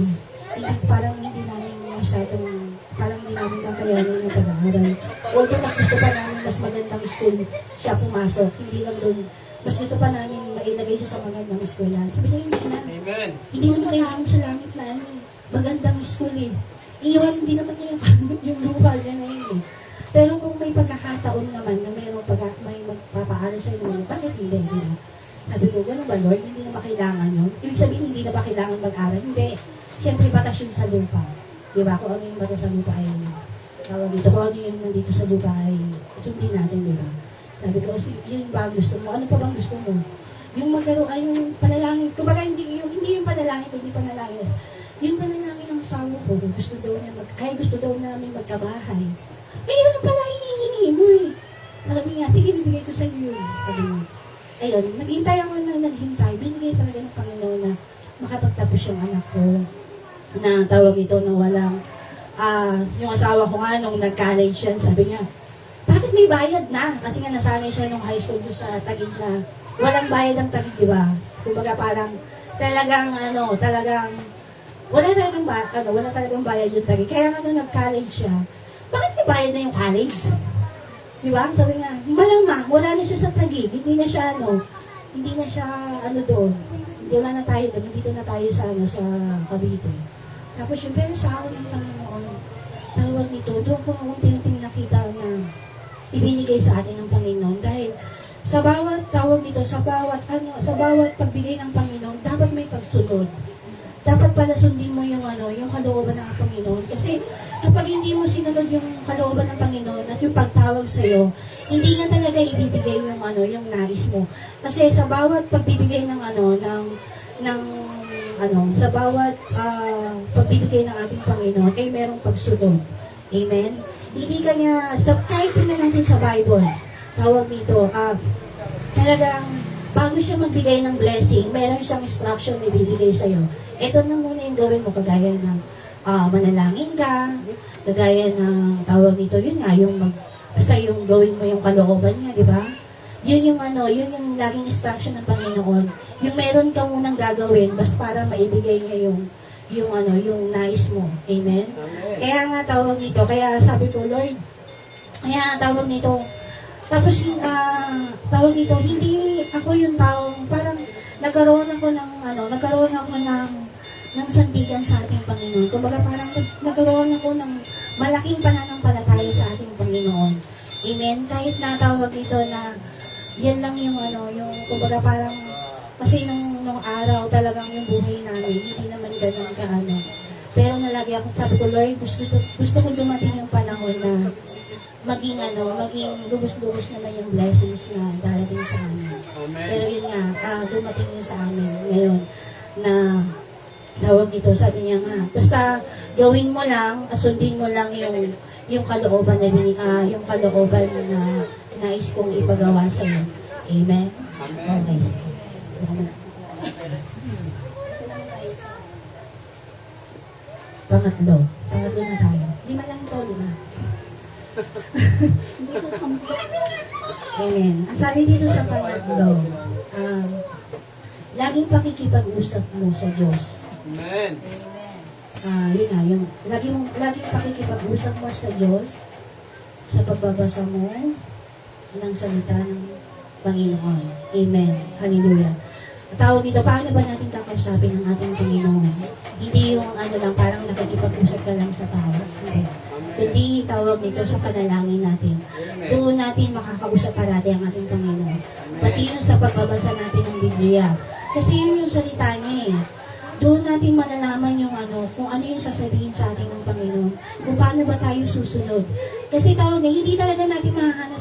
Hindi, parang hindi namin masyadong, parang hindi namin kakayanin yung pag-aaral. Although mas gusto pa namin mas magandang school siya pumasok. Hindi lang doon. Mas gusto pa namin mailagay siya sa magandang school. Sabi niya, hindi na. Amen. Hindi naman kailangan sa langit na ano eh. Magandang school eh. Iiwan, hindi naman niya yung lupa niya na yun eh. Pero kung may pagkakataon naman na may magpapaaral sa inyo, bakit hindi? Sabi ko, gano'n ba Lord? Hindi na ba kailangan yun? Ibig sabihin, hindi na ba kailangan mag-aral? Hindi. Siyempre, batas yun sa lupa. Di ba? Kung ano yung batas sa lupa ay tawag dito. Kung ano yung nandito sa lupa ay sundin natin, di ba? Sabi ko, yun ba gusto mo? Ano pa bang gusto mo? Yung magkaroon ay yung panalangin. Kumbaga, hindi yung panalangin, kundi panalangin. Yung panalangin ng asawa ko, gusto daw namin magkabahay. Eh, ano pala hinihingi mo eh? Sabi nga, sige, bibigay ko sa iyo yun. Sabi nga, ayun, naghintay ako na naghintay. Binigay talaga ng Panginoon na makapagtapos yung anak ko. Na tawag ito na walang, yung asawa ko nga nung nag-college yan, sabi niya, bakit may bayad na? Kasi nga nasanay siya nung high school doon sa Taguig na walang bayad ang Taguig, di ba? Kumbaga parang talagang wala talagang bayad yung Taguig. Kaya nga nung nag-college siya, bakit may bayad na yung college? Di ba? Sabi nga, malamang, wala na siya sa Taguig, hindi na siya doon. Wala na tayo doon, dito na tayo sa Cavite. Tapos yung pero sa akin yung Panginoon, tawag nito, doon ko unti-unting nakita na ibinigay sa atin ng Panginoon dahil sa bawat tawag nito, sa bawat pagbigay ng Panginoon, dapat may pagsunod. Dapat pala sundin mo yung kalooban ng Panginoon. Kasi kapag hindi mo sinunod yung kalooban ng Panginoon at yung pagtawag sa iyo, hindi na talaga ibibigay yung nais mo. Kasi sa bawat pagbibigay sa bawat pagbibigay ng ating Panginoon, ay merong pagsunod. Amen? Hindi kanya, kahit tingnan natin sa Bible, tawag nito, talagang bago siya magbigay ng blessing, meron siyang instruction na ibibigay sa iyo. Ito na muna yung gawin mo, kagaya ng manalangin ka, kagaya ng tawag nito, yun nga, basta yung gawin mo yung kalooban niya, di ba? Yun yung laging instruction ng Panginoon. Yung meron ka munang gagawin, basta para maibigay niya yung nais mo. Amen? Kaya nga tawag nito, kaya sabi ko, Lord, kaya tawag nito, tapos tawag nito, hindi ako yung taong, parang nagkaroon ako ng sandigan sa ating Panginoon. Kumbaga parang nagkaroon ako ng malaking pananampalataya sa ating Panginoon. Amen? Kahit natawag nito na yan lang yung kumbaga parang, kasi nung araw talagang yung buhay namin, hindi naman ganun kaano. Pero nalagi ako, sabi ko, Lord, gusto ko dumating yung panahon na maging lubos-lubos naman yung blessings na darating sa amin. Pero yun nga, dumating yun sa amin ngayon na tawag ito, sabi niya nga, basta gawin mo lang, sundin mo lang yung kalooban na yung kalooban na nais kong ipagawa sa iyo. Amen? Okay. Pangatlo na tayo. 5 lang ito, 5. Dito sa Amen. Ang sabi dito sa pangatlo, laging pakikipag-usap mo sa Diyos. Amen. Yun nga, laging pakikipag-usap mo sa Diyos sa pagbabasa mo ng salita ng Panginoon. Amen. Hallelujah. Tawag dito, paano ba natin kakausapin ang ating Panginoon? Hindi yung lang, parang nakikipag-usap ka lang sa tao. Hindi. Kundi tawag nito sa panalangin natin. Doon natin makakausap parati ang ating Panginoon. Pati yun sa pagbabasa natin ng Biblia. Kasi yun yung salita niya eh. Doon natin malalaman yung kung ano yung sasabihin sa ating ng Panginoon. Kung paano ba tayo susunod. Kasi tawag niya, hindi talaga natin mahanap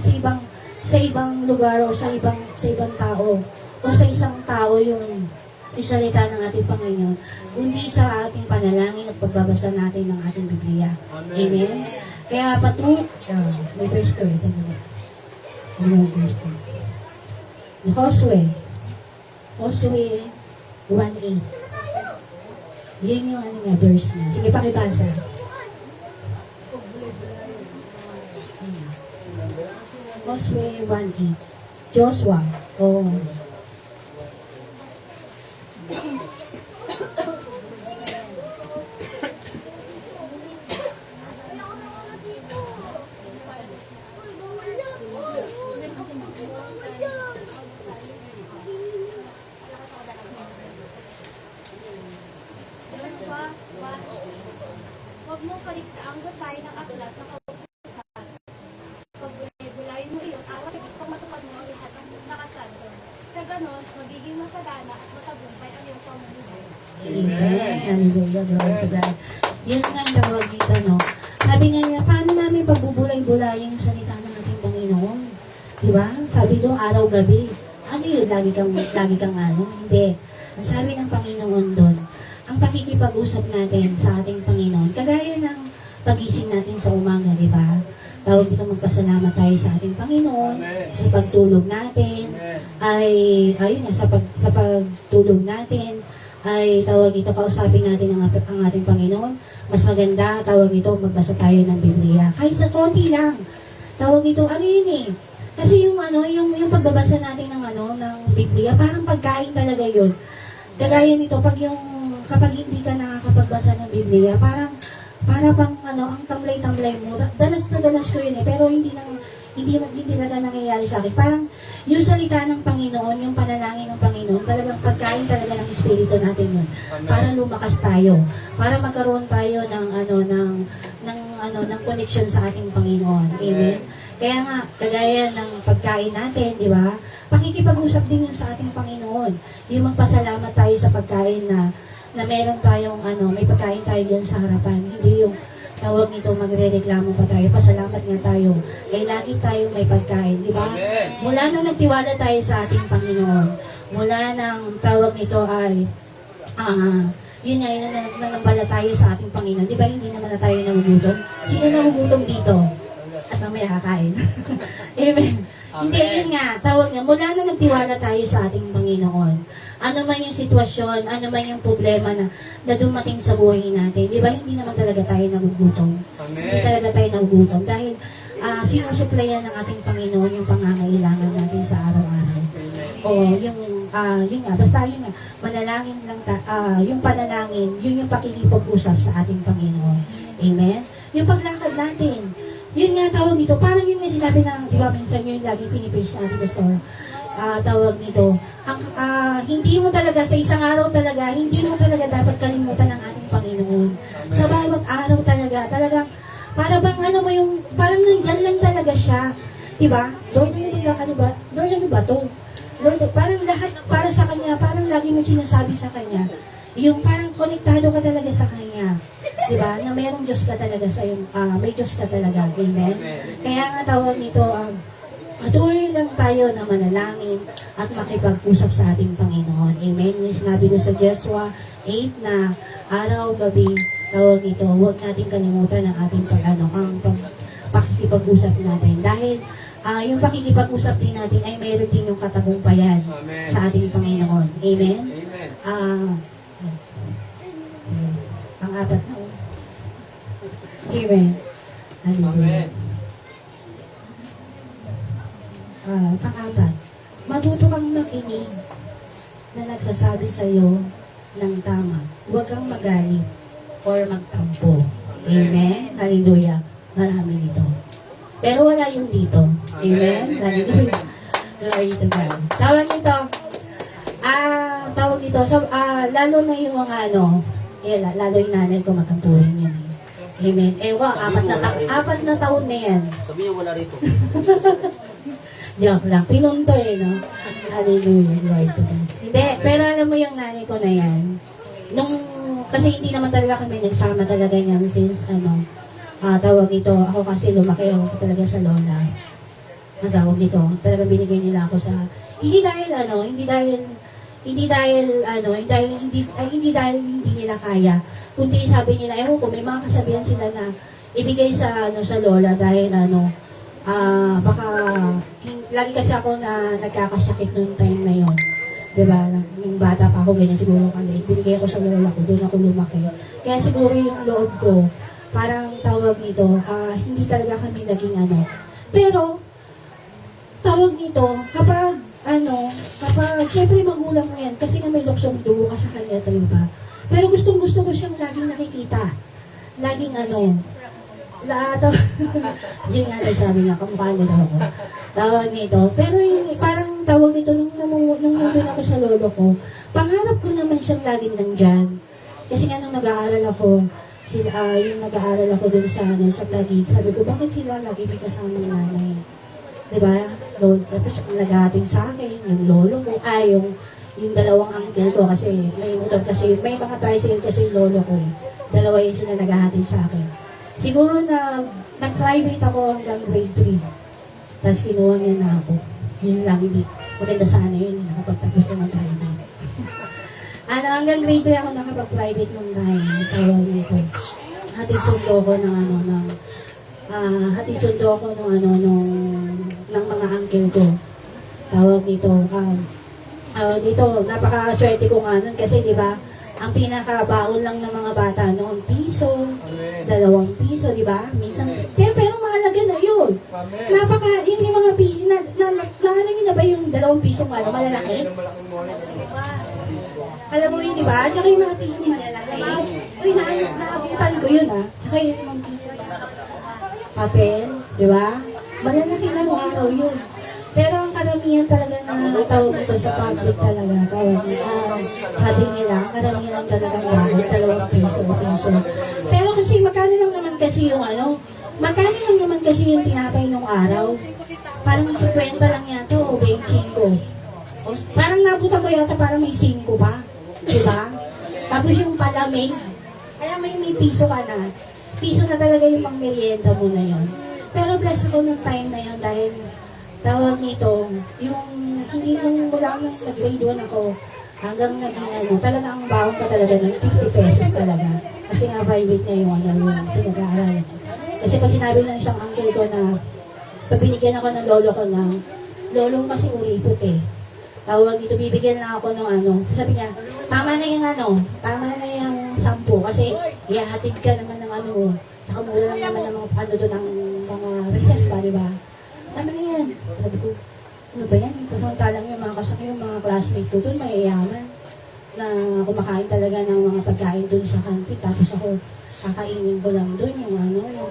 sa ibang lugar o sa ibang tao o sa isang tao yung isalita ng ating Panginoon, kundi sa ating panalangin at pagbabasa natin ng ating Biblia. Amen? Kaya may verse 2 ito na. Ano yung verse 2? Josue 1:8. Yun yung ano nga, verse niya. Sige, pakibasa. Joshua 1:8. Joshua. Oh. Huwag mo kaligtaang basahin ang aklat na kautusan. Pag bulay mo iyon, araw kung matupad mo ang lahat ng nakasal doon. Sa ganon, magiging masalana at matagumpay ang iyong pamumuhay. Amen. Hallelujah. Glory to God. Yun nga ang tawag dito, no? Sabi nga niya, paano namin pagbubulay-bulayin yung salita ng ating Panginoon? Diba? Sabi doon, araw-gabi. Ano yun? Lagi kang ano? Hindi. Ang sabi ng Panginoon doon, ang pakikipag-usap natin sa ating Panginoon, kagaya ng pagising natin sa umaga, di ba? Tawag dito magpasalamat tayo sa ating Panginoon, sa pagtulog natin, ayun nga, sa pagtulog natin, ay tawag dito, kausapin natin ang ating Panginoon. Mas maganda, tawag dito, magbasa tayo ng Biblia. Kahit sa konti lang. Tawag dito, ano yun eh? Kasi yung pagbabasa natin ng Biblia, parang pagkain talaga yun. Kagaya nito, kapag hindi ka nakakapagbasa ng Biblia, para bang ang tamlay-tamlay mo. Danas na danas ko yun eh, pero hindi talaga nangyayari sa akin. Parang yung salita ng Panginoon, yung panalangin ng Panginoon, talagang pagkain talaga ng Espiritu natin yun. Para lumakas tayo, para magkaroon tayo ng connection sa ating Panginoon. Amen. Kaya nga, kagaya ng pagkain natin, di ba? Pakikipag-usap din yun sa ating Panginoon. Yung magpasalamat tayo sa pagkain na meron tayong may pagkain tayo dyan sa harapan. Hindi yung tawag nito, magre-reklamo pa tayo, pasalamat nga tayo. Eh, lagi tayo may pagkain, di ba? Mula nung nagtiwala tayo sa ating Panginoon, mula nang tawag nito ay, yun nga, nanambala tayo sa ating Panginoon. Di ba, hindi naman na tayo nagugutom? Sino nagugutom dito? At mamaya kakain. Amen. Hindi, yun nga, tawag nga, mula nung nagtiwala tayo sa ating Panginoon, ano man yung sitwasyon, ano man yung problema na dumating sa buhay natin, di ba, hindi naman talaga tayo nagugutom. Hindi talaga tayo nagugutom dahil sinusuplayan ng ating Panginoon yung pangangailangan natin sa araw-araw. O yun nga, basta yun nga, manalangin lang, yung panalangin, yun yung pakikipag-usap sa ating Panginoon. Amen? Yung paglakad natin, yun nga tawag dito, parang yun nga sinabi ng, di ba, minsan yun lagi pinipis natin, Pastor, tawag nito, hindi mo talaga, sa isang araw talaga, hindi mo talaga dapat kalimutan ang ating Panginoon. Sa bawat araw talaga, talagang, para bang parang nandyan lang talaga siya. Diba? Lord, ano ba to? Lord, parang lahat para sa Kanya, parang lagi mo sinasabi sa Kanya. Yung parang konektado ka talaga sa Kanya. Diba? Na mayroong Diyos ka talaga sa iyo, may Diyos ka talaga. Amen? Kaya nga tawag nito, patuloy lang tayo na manalangin at makipag-usap sa ating Panginoon. Amen? Yung sinabi doon sa Joshua 8 na araw-gabi, tawag ito, huwag natin kalimutan ang ating pakikipag-usap natin. Dahil yung pakikipag-usap din natin ay mayroon din yung katagumpayan sa ating Panginoon. Amen? Pang-apat na. Amen. Amen. Pang-apat, matuto kang makinig na nagsasabi sa iyo ng tama. Huwag kang magalit or magtampo. Amen? Hallelujah. Marami nito. Pero wala yung dito. Amen? Hallelujah. Glory to God. Tawag nito, lalo na yung mga lalo yung nanay ko matampuhin yan. Amen. Apat na taon na yan. Sabi niya wala rito. Joke lang. Pinunto no? Hallelujah. Glory to God. Hindi, pero alam mo yung nanay ko na yan. Kasi hindi naman talaga kami nagsama talaga niyan since, tawag nito, ako kasi lumaki ako talaga sa lola. Ang tawag nito, talaga binigay nila ako sa, hindi dahil hindi nila kaya. Kundi sabi nila, kung may mga kasabihan sila na ibigay sa lola dahil baka lagi kasi ako na nagkakasakit noong time na yon. Diba? Yung bata pa ako, ganyan siguro kami. Binigay ko sa lola ko, doon ako lumaki. Kaya siguro yung loob ko, parang tawag nito, hindi talaga kami naging ano. Pero, tawag nito, kapag syempre magulang mo yan, kasi nga may luksong dugo ka sa kanya, diba? Pero gustong gusto ko siyang laging nakikita. Laging yun nga sabi niya, kamukha niya daw ako. Tawag nito. Pero yun, parang tawag nito, nung nandun ako sa lolo ko, pangarap ko naman siyang laging nandyan. Kasi nga nung nag-aaral ako, yung nag-aaral ako dun sa Taguig, sabi ko, bakit sila lagi may kasama ng nanay? Diba? Tapos ang nag-aating sa akin, yung lolo ko, yung dalawang uncle ko, kasi may motor kasi, may mga tricycle kasi yung lolo ko. Dalawa yun sila nag-aating sa akin. Siguro nag-private ako hanggang grade 3. Tapos kinuha niya na ako. Yun lang, hindi. Maganda sana yun, nakapagtapos ko ng private. Hanggang grade 3 ako nakapag-private nung time. Tawag nito. Hatid sundo ko ng mga uncle ko. Tawag nito. Napaka-swerte ko nga nun kasi di ba, ang pinakabaon lang ng mga bata noon, piso, 2 piso, di ba? Minsan, pero mahalaga na yun. Yun yung mga piso, naalala na ba yung 2 piso malalaki? Alam mo yun, di ba? Tsaka yung mga piso malalaki. Uy, naabutan ko yun Tsaka yung mga piso papel, di ba? Malalaki lang araw yun. Pero ang karamihan talaga na tawag ito sa public talaga, sabi nila, karamihan talaga bakit 2 piso. Pero kasi magkano lang naman kasi yung tinapay nung araw? Parang 50 lang yata o 25. Parang nabutan ko yata parang may 5 pa. Diba? Tapos yung palamig, alam mo yung may piso ka na. Piso na talaga yung pang merienda mo na yun. Pero bless ako nung time na yun dahil tawag nito, yung hindi nung mula nung nag-grade 1 ako, hanggang naging talaga ang baon ka talaga ng 50 pesos talaga. Kasi nga private na yung yung pinag-aaral. Kasi pag sinabi ng isang uncle ko na, pag binigyan ako ng lolo ko na, lolong kasi uripot Tawag nito, bibigyan lang ako ng sabi niya, tama na yung 10, kasi ihahatid ka naman ng tsaka mula lang naman ng mga mga recess ba, diba? Tama na yan. Sabi ko, ano ba yan? Samantalang yung yung mga classmate ko doon, mayayaman. Na kumakain talaga ng mga pagkain doon sa kantin. Tapos ako, kakainin ko lang doon yung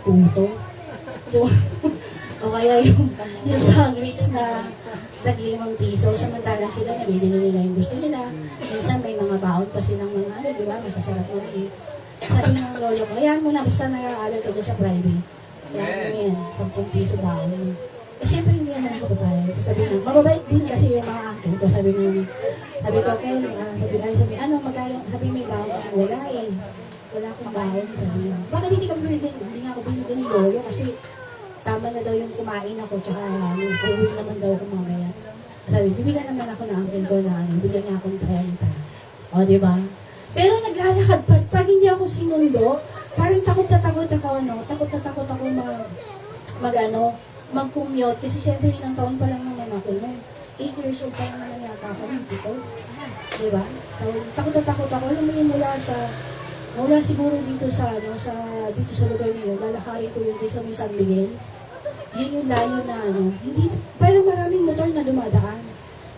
puto. So, o kaya yung sandwich na nag-5 piso. Samantalang sila, nabibili nila yung gusto nila. Minsan may mga baon pa silang mga di ba? Masasarap mo rin. Sabi ng lolo ko, ayan mo na, basta nag-aaral ka doon sa private. Ayan mo yan, 10 piso baon. Siyempre hindi naman ako papayag. Sabi niya, mababait din kasi yung mga uncle ko. Sabi ko, sabi may baon ka. Wala Wala akong baon. Sabi niya, bakit hindi nga ako binigyan ni lolo kasi tama na daw yung kumain ako tsaka uuwi naman daw ako mamaya. Sabi, bibigyan naman ako ng uncle ko na bibigyan niya akong 30. O, diba? Pero naglalakad pag hindi ako sinundo, parang takot na takot ako mag-commute kasi syempre ilang taon pa lang naman ako noon. 8 years old pa lang naman yata ako dito. Diba? Takot na takot ako. Alam mo yun mula siguro dito sa lugar niyo, lalakarin ko yung sa may San Miguel. Yun yung layo na hindi, pero maraming motor na dumadaan.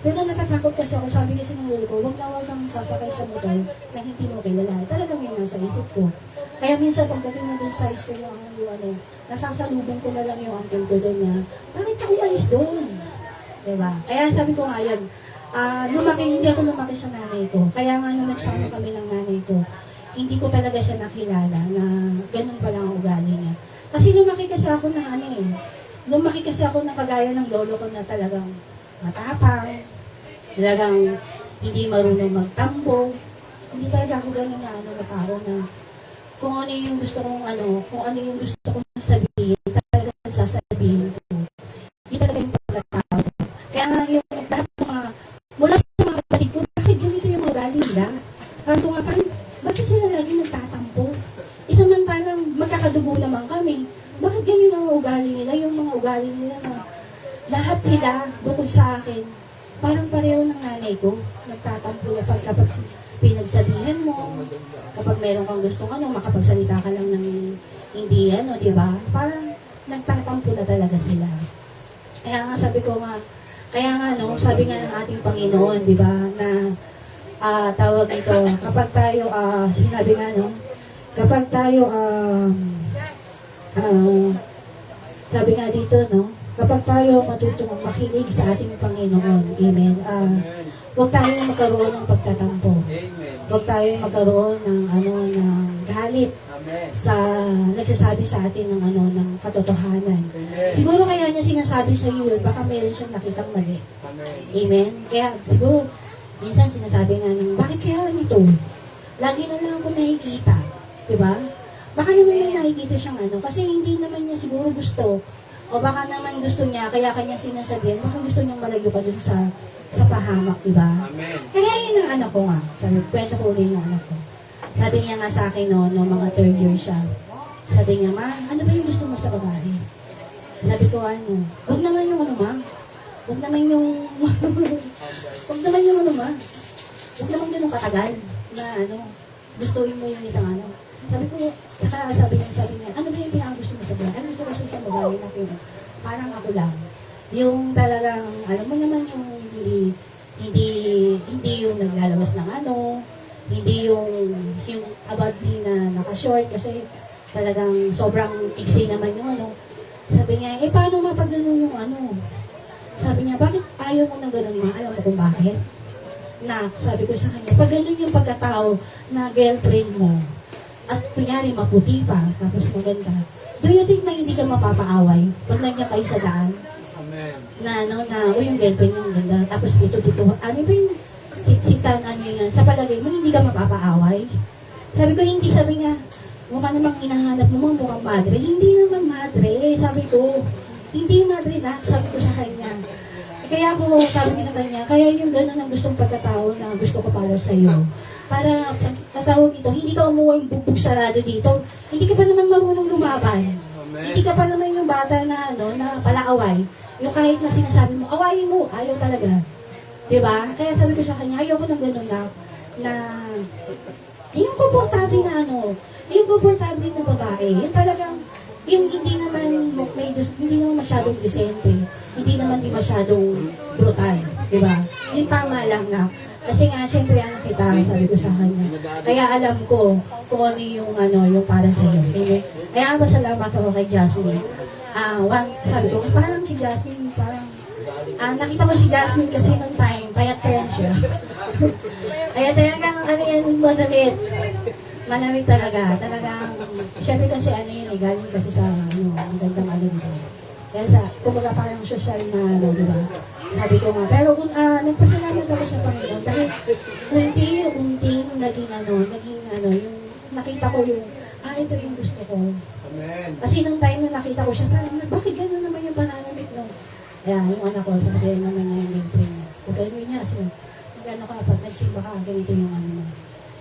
Pero natatakot kasi ako, sabi kasi ng lolo ko, huwag kang sasakay sa motor na hindi mo kilala. Talagang yun nasa isip ko. Kaya minsan pagdating na dun sa school yung nasasalubong ko na lang yung uncle ko doon na, bakit ako umalis doon? Diba? Kaya sabi ko nga yan, hindi ako lumaki sa nanay ko. Kaya nga nung nagsama kami ng nanay ko, hindi ko talaga siya nakilala na ganun pala ang ugali niya. Kasi lumaki kasi ako ng kagaya ng lolo ko na talagang matapang, talagang hindi marunong magtambo. Hindi talaga ako ganun na tao na kung ano yung gusto kong sabihin, talagang sasabihin ko. Hindi talaga yung pagkatao. Kaya nga yung lahat mula sa mga kapatid ko, bakit ganito yung ugali nila? Bakit sila lagi nagtatampo? Samantalang magkakadugo naman kami. Bakit ganyan ang ugali nila? Yung mga ugali nila na lahat sila, bukod sa akin, parang pareho ng nanay ko. Nagtatampo na kapag pinagsabihan mo, kapag meron kang gustong makapagsalita ka lang ng hindi di ba? Parang nagtatampo na talaga sila. Kaya nga sabi ko nga, sabi nga ng ating Panginoon, di ba, na tawag ito, kapag tayo, sinabi nga, kapag tayo, sabi nga dito, kapag tayo matutong makinig sa ating Panginoon, amen, huwag tayo magkaroon ng pagtatampo. Huwag tayo magkaroon ng galit sa nagsasabi sa atin ng katotohanan. Siguro kaya niya sinasabi sa iyo, baka meron siyang nakitang mali. Amen? Kaya siguro, minsan sinasabi nga bakit kaya nito? Lagi na lang ako nakikita. Diba? Baka naman may nakikita siyang kasi hindi naman niya siguro gusto. O baka naman gusto niya, kaya kanya sinasabihan, baka gusto niyang malayo ka dun sa pahamak, diba? Kaya yun ang anak ko nga. Sabi, kwento ko ulit yung anak ko. Sabi niya nga sa akin, mga third year siya. Sabi niya, ma, ano ba yung gusto mo sa babae? Sabi ko, huwag naman yung ma. Huwag naman yung, huwag naman yung ma. Huwag naman ganun katagal na gustuin mo yung isang Sabi ko, sabi niya, ano ba yung pinakagusto mo sa babae? Ano gusto ko sa isang babae na parang ako lang. Yung talagang, alam mo naman yung hindi yung naglalabas ng hindi yung abadli na naka-short kasi talagang sobrang iksi naman yung Sabi niya, paano mapagano yung Sabi niya, bakit ayaw mo na ganun ma? Alam mo kung bakit? Sabi ko sa kanya, pag ganun yung pagkatao na girlfriend mo, at kunyari maputi pa, tapos maganda, do you think na hindi ka mapapaaway pag nandiyan kayo sa daan? Yung girlfriend yung ganda, tapos ito, ano ba yung sitan, yan, sa palagay mo, hindi ka mapapaaway? Sabi ko, hindi, sabi niya, mukha namang hinahanap mo, mukhang madre. Hindi naman madre, sabi ko, hindi madre na, sabi ko sa kanya. Kaya ako, sabi ko sa kanya, kaya yung gano'n ang gustong pagkatao na gusto ko para sa'yo. Para, katawag ito, hindi ka umuwang bubog sarado dito, hindi ka pa naman marunong lumaban. Hindi ka pa naman yung bata na, na palaaway. Yung kahit na sinasabi mo, awayin mo, ayaw talaga. Diba? Kaya sabi ko sa kanya, ayaw ko ng gano'n na yung komportable na yung komportable na babae, yung talagang, yung hindi naman hindi naman masyadong disente, hindi naman masyadong brutal, diba? Yung tama lang kasi nga, syempre, kita, sabi ko sa kanya. Kaya alam ko kung ano yung para sa iyo. Okay? Kaya masalamat ako kay Jasmine. Sabi ko, parang si Jasmine, nakita ko si Jasmine kasi nung time, payat pa yan siya. Kaya talagang, manamit talaga. Talagang, syempre kasi galing kasi sa, magandang dito. Kaya kumbaga parang social na, diba? Sabi ko nga, pero kung nagpasalamat ako sa Panginoon, dahil unti-unting naging yung nakita ko yung, ito yung gusto ko. Amen. Kasi nung time na nakita ko siya, parang, bakit gano'n naman yung pananamit no? Kaya yung anak ko, sabihin naman niya yung girlfriend niya. Kung gano'n niya, pag nagsimba ka, ganito yung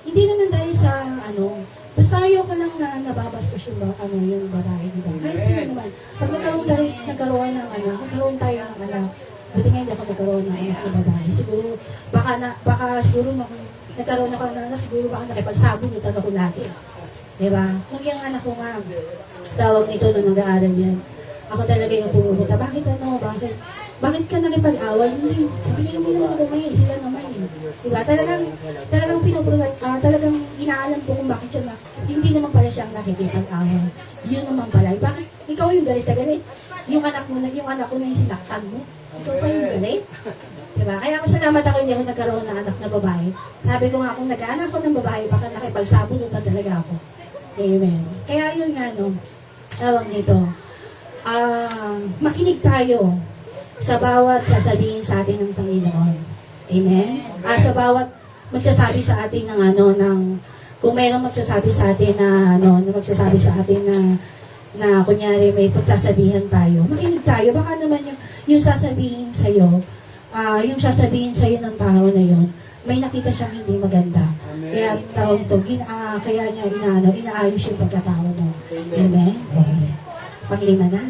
Hindi naman dahil sa, basta ayoko lang na nababastos yung, yung babae, diba? Kahit sino naman. Pag nagkaroon tayo ng anak, buti nga hindi ako nagkaroon ng anak na babae. Siguro, baka siguro nagkaroon ako ng anak, siguro baka nakipagsabunutan ako lagi. Diba? Nung yung anak ko nga, tawag nito nung nag-aaral yan, ako talaga yung pumupunta. Bakit ka nakipag-away? Hindi. Hindi naman ako sila naman Diba? Talagang talagang inaalam ko kung bakit siya hindi naman pala siya nakikipag-away. Yun naman pala. Bakit? Ikaw yung galit na galit. Yung anak ko na yung sinaktan mo. Ikaw pa yung galit. Diba? Kaya salamat ako hindi ako nagkaroon ng anak na babae. Sabi ko nga, kung nag-anak ko ng babae, baka nakipagsabunutan talaga ako. Amen. Kaya yun nga, tawag nito. Makinig tayo sa bawat sasabihin sa atin ng Panginoon. Amen? Sa bawat magsasabi sa atin kung mayroong magsasabi sa atin na kunyari may pagsasabihan tayo, makinig tayo. Baka naman yung sasabihin sa'yo, yung sasabihin sa'yo ng tao na yun, may nakita siyang hindi maganda. Kaya tawag ito, kaya niya inaayos yung pagkatao mo. Amen? Panglima na.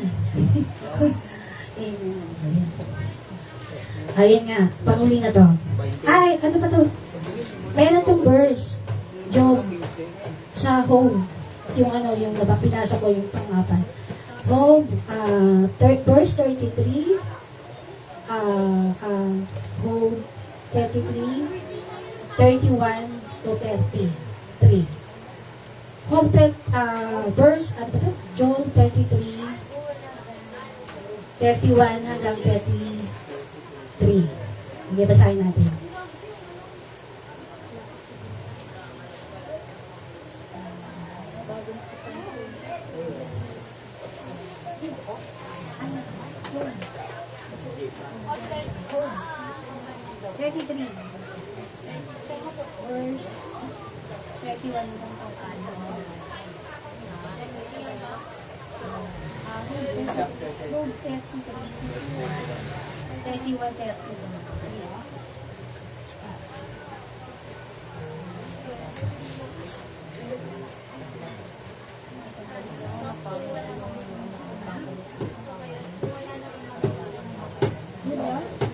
Amen. Ayun nga, panghuli na to. Ay, ano pa to? Meron tong verse. Job. Sa home. Yung ano, yung pinasa ko yung pang-apat. Job, verse 33. Job 33, 31 to 33. Job, verse, ano ba to? Job 33, 31 hanggang 33. Hindi, basahin natin. Verse 31 hanggang 31.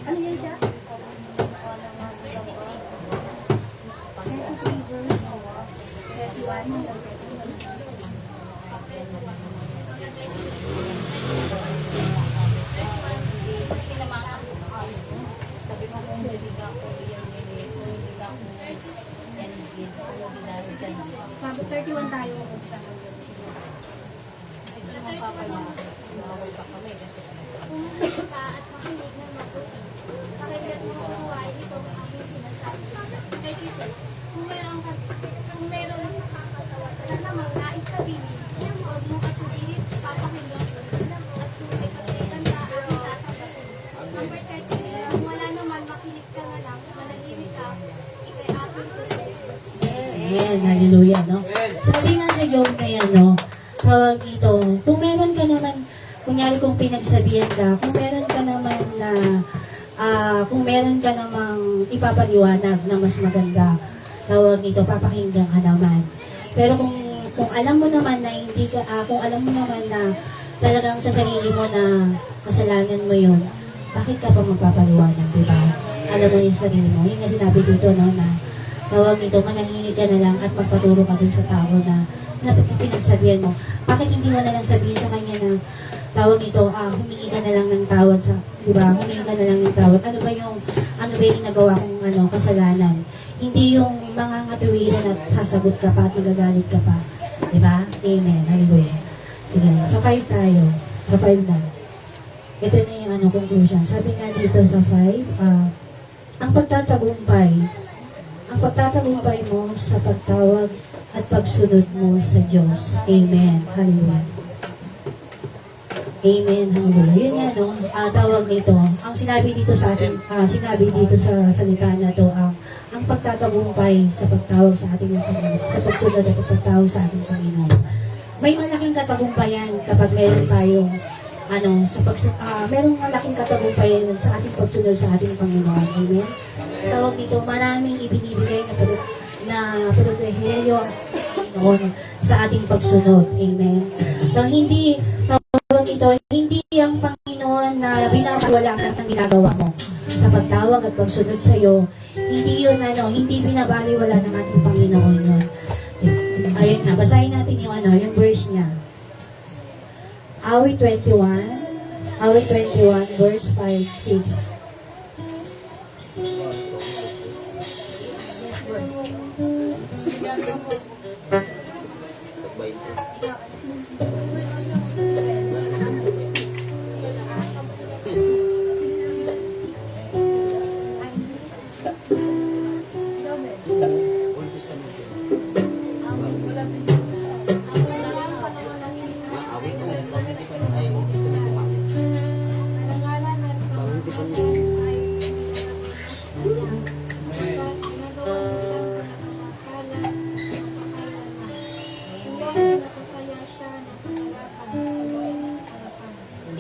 Ano yan siya? 33 verse 31 hanggang 31 tayo mag-umpisa. Pumunta ka at makinig ng mabuti. Pakinggan mo ang buhay, ito ang aking sinasabi. 32. Kung meron nakakatawa na namang nais sabihin, huwag mo katulitin, papakinggan mo. At kung may pagkikanda, aking tatanggapin. Number 33. Kung wala naman, makinig ka na lang, manahimik ka, ikay aking tuloy. Amen, hallelujah, no? Sabi nga sa Job na yan, no? Tawag dito, kung meron ka naman, kunyari kung pinagsabihan ka, kung meron ka naman na, kung meron ka namang ipapaliwanag na mas maganda, tawag dito, papakinggan ka naman. Pero kung alam mo naman na hindi ka, kung alam mo naman na talagang sa sarili mo na kasalanan mo yun, bakit ka pa magpapaliwanag, di ba? Alam mo yung sarili mo. Yung nga sinabi dito, no, na tawag nito, manahimik ka na lang at magpaturo ka dun sa tao na pinagsabihan mo. Bakit hindi mo na lang sabihin sa kanya na tawag nito, humingi ka na lang ng tawad sa, di ba? Humingi ka na lang ng tawad. Ano ba yung nagawa kong kasalanan? Hindi yung mga ngatuwiran at sasagot ka pa at nagagalit ka pa. Di ba? Amen. Hallelujah. Sige, sa 5 tayo. Sa 5 na. Ito na yung conclusion. Sabi nga dito sa 5, ang pagtatagumpay mo sa pagtawag at pagsunod mo sa Diyos. Amen. Hallelujah. Amen. Hallelujah. Yun nga, no? Tawag nito. Ang sinabi dito sa atin, sinabi dito sa salita na to, ang pagtatagumpay sa pagtawag sa ating Panginoon, sa pagsunod at pagtawag sa ating Panginoon. May malaking katagumpayan kapag meron tayong merong malaking katagumpayan sa ating pagsunod sa ating Panginoon. Amen. Tawag dito, maraming ibinibigay na pribilehiyo noon sa ating pagsunod. Amen. So, hindi ang Panginoon na binabawala ang ginagawa mo sa pagtawag at pagsunod sa iyo. Hindi yun hindi binabaliwala ng ating Panginoon yun. Ayun na, basahin natin yung verse niya. Awit 21, verse 5, 6.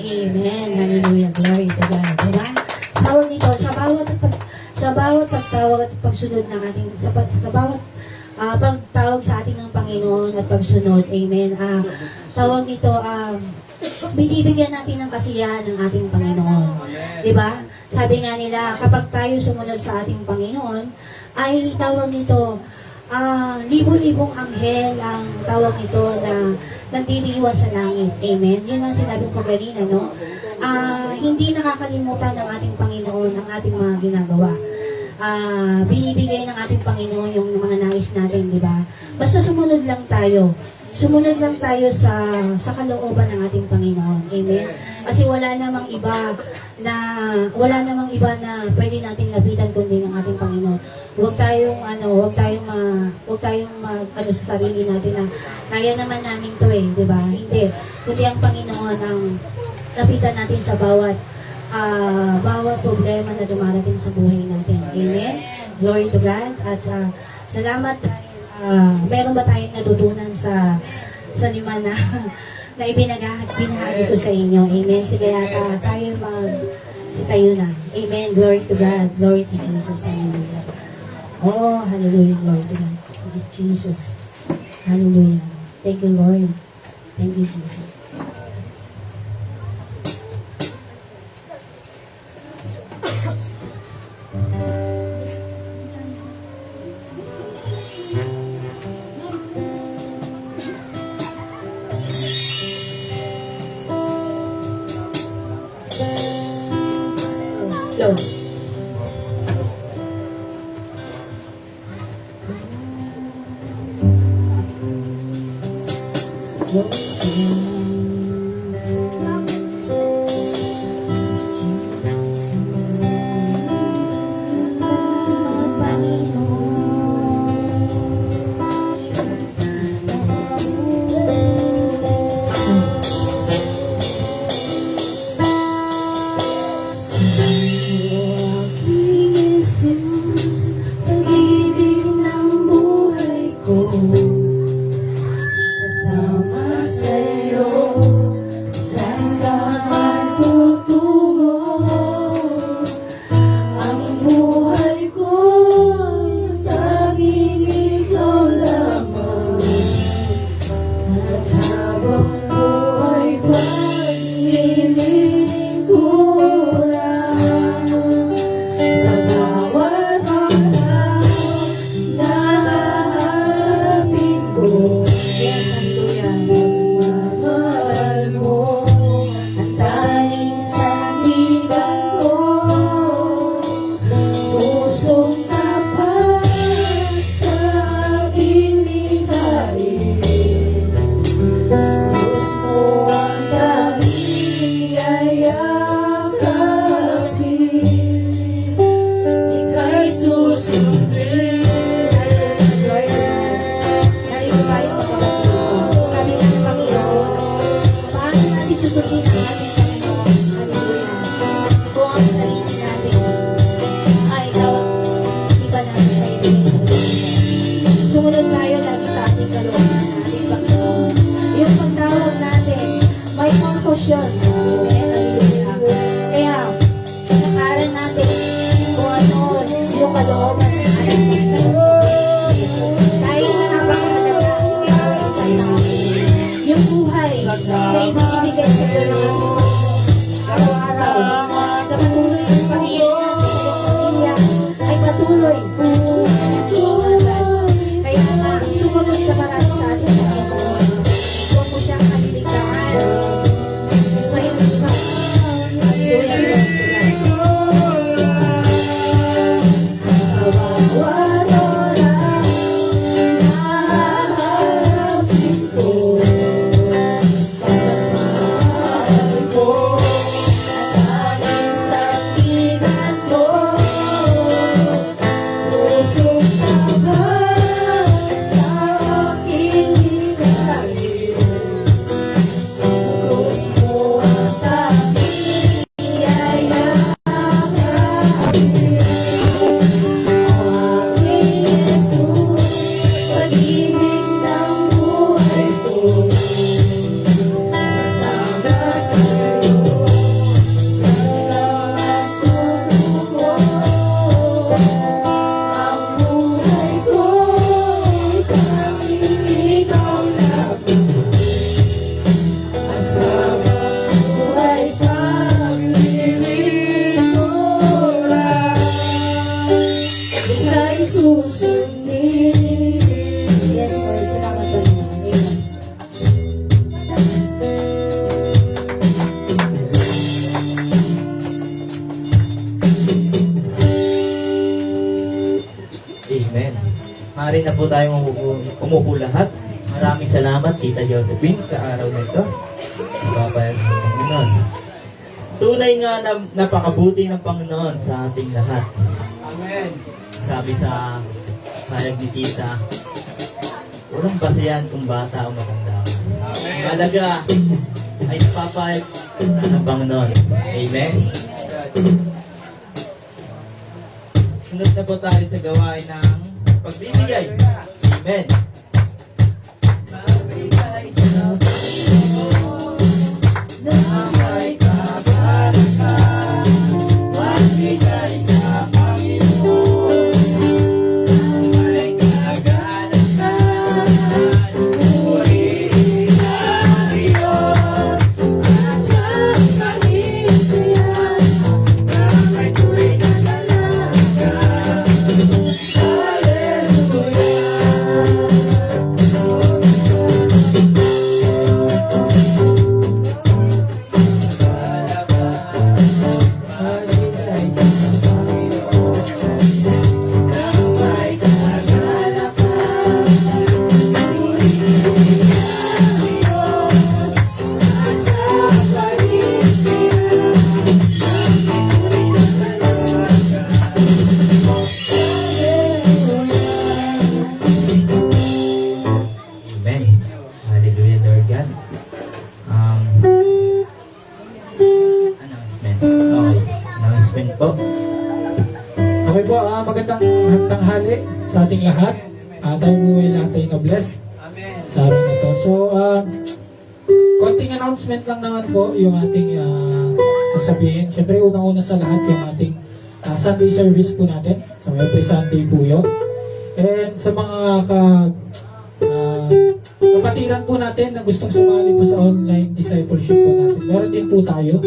Amen. Hallelujah. Glory to God. Diba? Tawag nito, sa bawat pagtawag at pagsunod ng ating, sa bawat pagtawag sa ating ng Panginoon at pagsunod. Amen. Tawag nito, binibigyan natin ng kasiyahan ng ating Panginoon. Diba? Sabi nga nila, kapag tayo sumunod sa ating Panginoon, ay tawag nito, libo-libong anghel ang tawag nito na nagdiriwa sa langit. Amen? Yun ang sinabi ko kanina, no? Hindi nakakalimutan ng ating Panginoon ang ating mga ginagawa. Binibigay ng ating Panginoon yung mga nais natin, di ba? Basta sumunod lang tayo. Sumunod lang tayo sa kalooban ng ating Panginoon. Amen? Kasi wala namang iba na pwede natin lapitan kundi ng ating Panginoon. Huwag tayong sa sarili natin na kaya naman namin to di ba? Hindi. Kundi ang Panginoon ang lapitan natin sa bawat problema na dumarating sa buhay natin. Amen? Glory to God. At salamat dahil meron ba tayong natutunan sa lima na na binahagi ko sa inyo. Amen? Sige, tayo na. Amen. Glory to God. Glory to Jesus. Hallelujah. Oh, hallelujah. Glory to God. Thank you, Jesus. Hallelujah. Thank you, Lord. Thank you, Jesus. Go. Sasama sa'yo, saan ka man tutungo. Ang buhay ko, tanging ikaw lamang. At habang buhay pa'y nililingkuran, sa bawat araw na haharapin ko. Yes, hallelujah. Mahal mo ang tanging sandigan ko, pusong tapat sa aking likhain. Diyos mo ang tanging yayakapin, ika'y susundin. Tayo tayo magpapatuloy. Sabi nga ng Panginoon, paano natin susundin ang ating Panginoon? Hallelujah. Kung ang sarili natin ay iba natin sa ibigay. Sumunod tayo lagi sa ating kalooban ng ating Panginoon. Yung pagtawag natin, may purpose yun. Amen. Hallelujah. Kaya, nakaran natin kung ano yung kalooban ng ating Panginoon. Kahit na napakahalaga, isa sa atin. Yung buhay na ibinibigay sa iyo ng ating Panginoon. Araw-araw, na patuloy ang Panginoon sa iyong pamilya, ay patuloy. Kaya nga, sumunod ka marami sa ating Panginoon. Huwag mo siyang kaliligtaan sa iyong iba. Hallelujah. Sa bawat oras, haharapin ko. Pagmamahal ko tayong umupo lahat. Maraming salamat, Tita Josephine, sa araw na ito. Napapayag ng Panginoon. Tunay nga na napakabuti ng Panginoon sa ating lahat. Amen. Sabi sa payag ni Tita, walang basehan kung bata o matanda. Amen. Malaga ay napapayag na ng Panginoon. Amen. Sunod na po tayo sa gawain ng pagbibigay. Amen. Magbigay sa Panginoon na may kapalakan. Magbigay sa Panginoon na may kagalakan. Purihin ang Diyos sa kalisiyan na may tuwid na dalaga. Amen. Hallelujah, Lord God. Announcement. Okay. Announcement po. Okay po, magandang tanghali sa ating lahat. Tayo po ay lahat ay na-bless Amen. sa araw na ito. So, konting announcement lang naman po yung ating sasabihin. Siyempre, unang-una sa lahat yung ating Sunday service po natin. So, every Sunday po yun. And sa mga kapatiran po natin na gustong sumali po sa online discipleship po natin, meron din po tayo.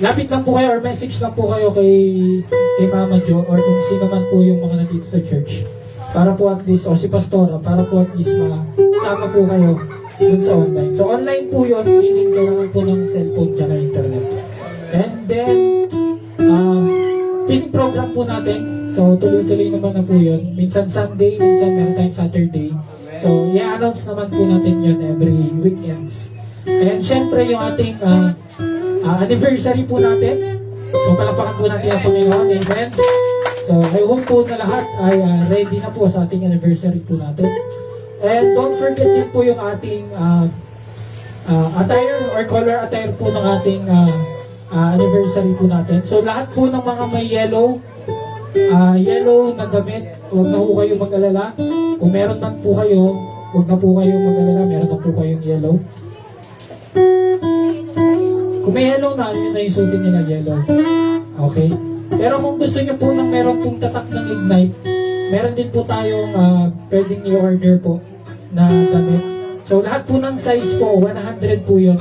Lapit lang po kayo or message lang po kayo kay Mama Jo or kung sino man po yung mga nandito sa church para po at least, o si Pastora, para po at least makasama po kayo dun sa online. So online po yun, meaning kailangan po ng cellphone tsaka internet. And then, feeding program po natin. So tuloy-tuloy naman na po yun. Minsan Sunday, minsan meron tayong Saturday. So i-announce naman po natin yun every weekends. And syempre yung ating anniversary po natin. So palakpakan po natin ang Panginoon. Amen. So I hope po na lahat ay ready na po sa ating anniversary po natin. And don't forget din po yung ating attire or color attire po ng ating anniversary po natin. So lahat po ng mga may yellow na damit, huwag na po kayo mag-alala. Kung meron man po kayo, huwag na po kayo mag-alala, meron na po kayong yellow. Kung may yellow na, yun na yung suotin nila yellow. Okay? Pero kung gusto nyo po ng meron pong tatak ng Ignite, meron din po tayong pwedeng i-order po na damit. So lahat po ng size po, 100 po yun.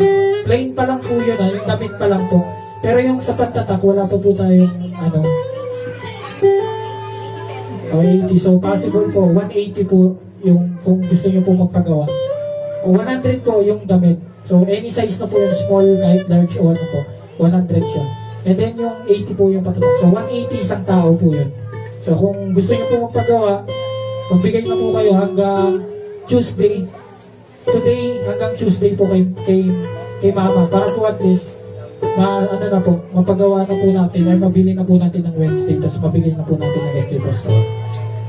Plain pa lang po yun, yung damit pa lang po. Pero yung sa pantatak, wala pa po tayong o 80. So possible po, 180 po yung kung gusto nyo po magpagawa. O 100 po yung damit. So any size na po yung small, kahit large o ano po, 100 siya. And then yung 80 po yung patatak. So 180 isang tao po yun. So kung gusto nyo po magpagawa, magbigay na po kayo hanggang Tuesday. Today hanggang Tuesday po kay Mama para po at least mapagawa na po natin or mabili na po natin ng Wednesday tapos mabili na po natin ng kay Pastor.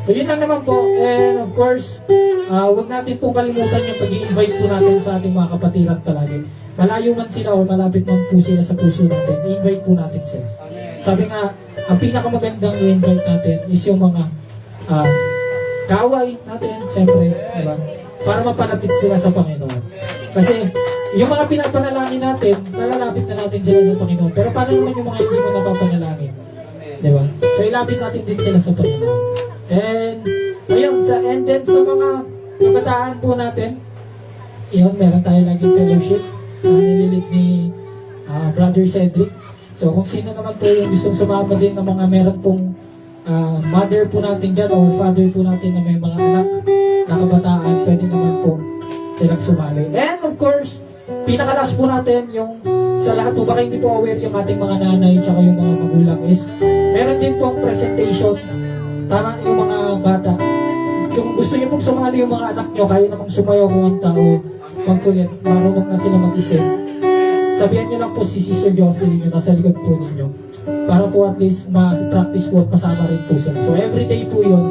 So yun lang naman po. And of course, huwag natin po kalimutan yung pag-i-invite po natin sa ating mga kapatiran palagi. Malayo man sila o malapit man po sila sa puso natin, i-invite po natin sila. Sabi nga, ang pinakamagandang i-invite natin is yung mga kaway natin, syempre, diba? Para mapalapit sila sa Panginoon. Kasi yung mga pinapanalangin natin, nalalapit na natin sila sa Panginoon. Pero paano naman yung mga hindi mo napapanalangin? Diba? So ilapit natin din sila sa Panginoon. And ayun, and then sa mga kabataan po natin, yun, meron tayo laging fellowship nililid ni Brother Cedric. So kung sino naman po yung gustong sumama din ng mga meron pong mother po natin dyan or father po natin na may mga anak na kabataan, pwede naman po silang sumali. And of course, pinakalas po natin yung sa lahat po, baka hindi po aware yung ating mga nanay tsaka yung mga magulang is meron din pong presentation. Tama yung mga bata Kung gusto niyo pong sumali yung mga anak niyo, kaya namang sumayaw kumanta o magkulit, marunong na sila mag-isip. Sabihan niyo lang po si Sister Jocelyn nyo, nasa likod po ninyo. Para po at least ma-practice po at masama rin po sila. So everyday po yun.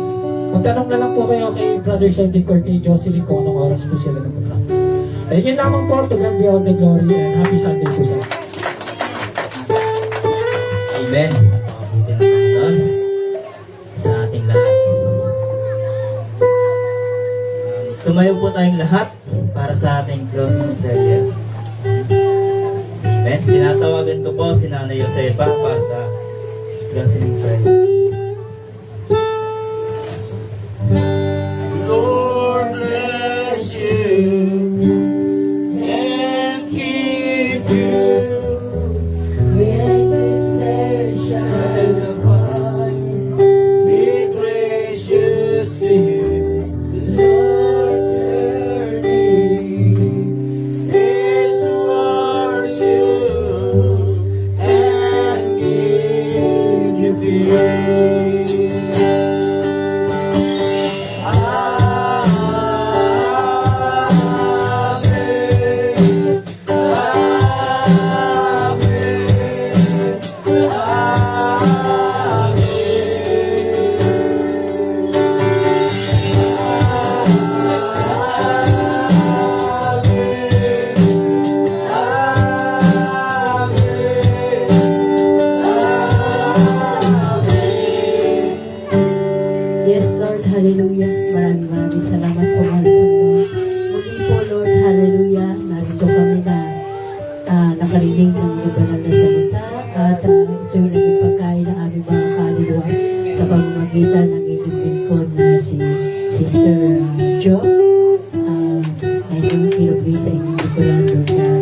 Magtanong na lang po kayo kay Brother Cedric or kay Jocelyn kung anong oras po sila nag-practice. Ayun yun lamang po, to God be all the glory and happy Sunday po sa lahat. Amen. Pakabuti ng Panginoon sa ating lahat. Tumayo po tayong lahat para sa ating closing prayer. Amen. Tinatawagan ko po si Nanay Josefa para sa closing prayer. Lord bless you and keep you. Make His face shine upon you. Be gracious to you. Lord, turn Face towards you and give you peace. Yes, Lord, hallelujah. Maraming salamat po, mahal po, Lord. Muli po, Lord, hallelujah. Narito kami na nakarinig ng banal na salita at ito yung naging pagkain ng aming mga kaluluwa sa pamamagitan ng inyong lingkod na si Sister Jo. Ay yung kinugli sa inyong likulan, Lord God.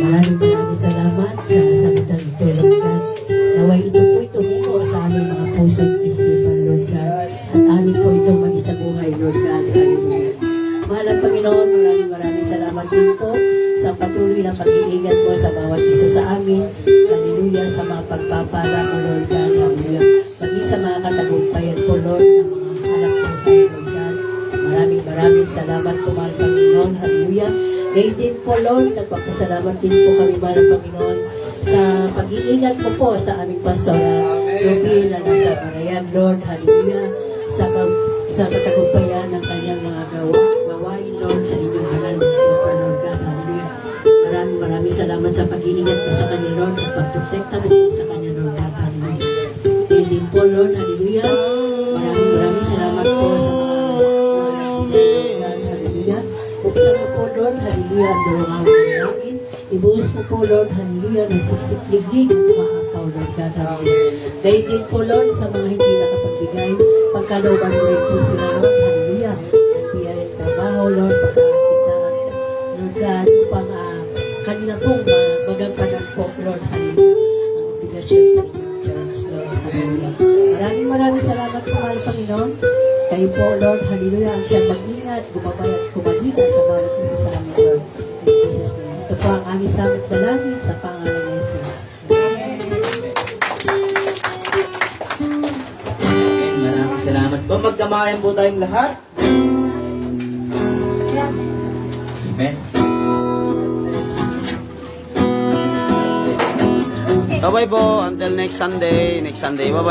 Maraming salamat sa salitang ito, Lord God. Naway ito po tumungo sa aming mga puso at isipan, Lord God. At amin po itong mag-isabuhay, Lord God. Hallelujah. Mahal ang Panginoon, maraming salamat din po sa patuloy na pag-iingat mo sa bawat isa sa amin. Hallelujah, sa mga pagpapala mo, Lord God. Hallelujah. Pagdi sa mga katagumpayan po, Lord, ng mga anak po kayo, Lord God. Maraming salamat po, mahal ang Panginoon. Hallelujah. Ngayon din po, Lord, nagpapasalamat din po kami, mahal ang Panginoon, sa pag-iingat mo po sa aming pastoral. Ruby na nasa Parayan, Lord. Hallelujah. Sa katagumpayan ng kanyang mga gawain, Lord, sa inyong banal na lupa, Lord God. Hallelujah. Maraming salamat sa pag-iingat mo sa kanya, Lord, at pagprotekta mo po sa kanya, Lord God. Hallelujah. Din po, Lord. Hallelujah. Maraming salamat po sa mga Lord God. Hallelujah. Buksan mo po, Lord. Hallelujah. Ang dalawang namin. Ibuhos mo po, Lord. Hallelujah. Nagsisikliglig at maaakaw, Lord God. Hallelujah. Gayun din po, Lord, sa mga hindi nakapagbigay. Pagkalooban mo rin po sila, Lord. Hallelujah. Biyay ang trabaho, Lord. Pagkakita, Lord God, upang kanina pong magampanan po, Lord. Hallelujah. Ang obligasyon sa inyong church, Lord. Hallelujah. Maraming salamat po, mahal Panginoon. Kayo po, Lord. Hallelujah. Ang siyang mag-ingat, gumabay at kumalitan sa bawat isa sa amin, Lord. In Jesus' name. Ito po ang aming samit dalangin sa pangalan ni Jesus. Maraming salamat po. Magkamayan po tayong lahat. Amen. Bye-bye po. Until next Sunday. Bye-bye.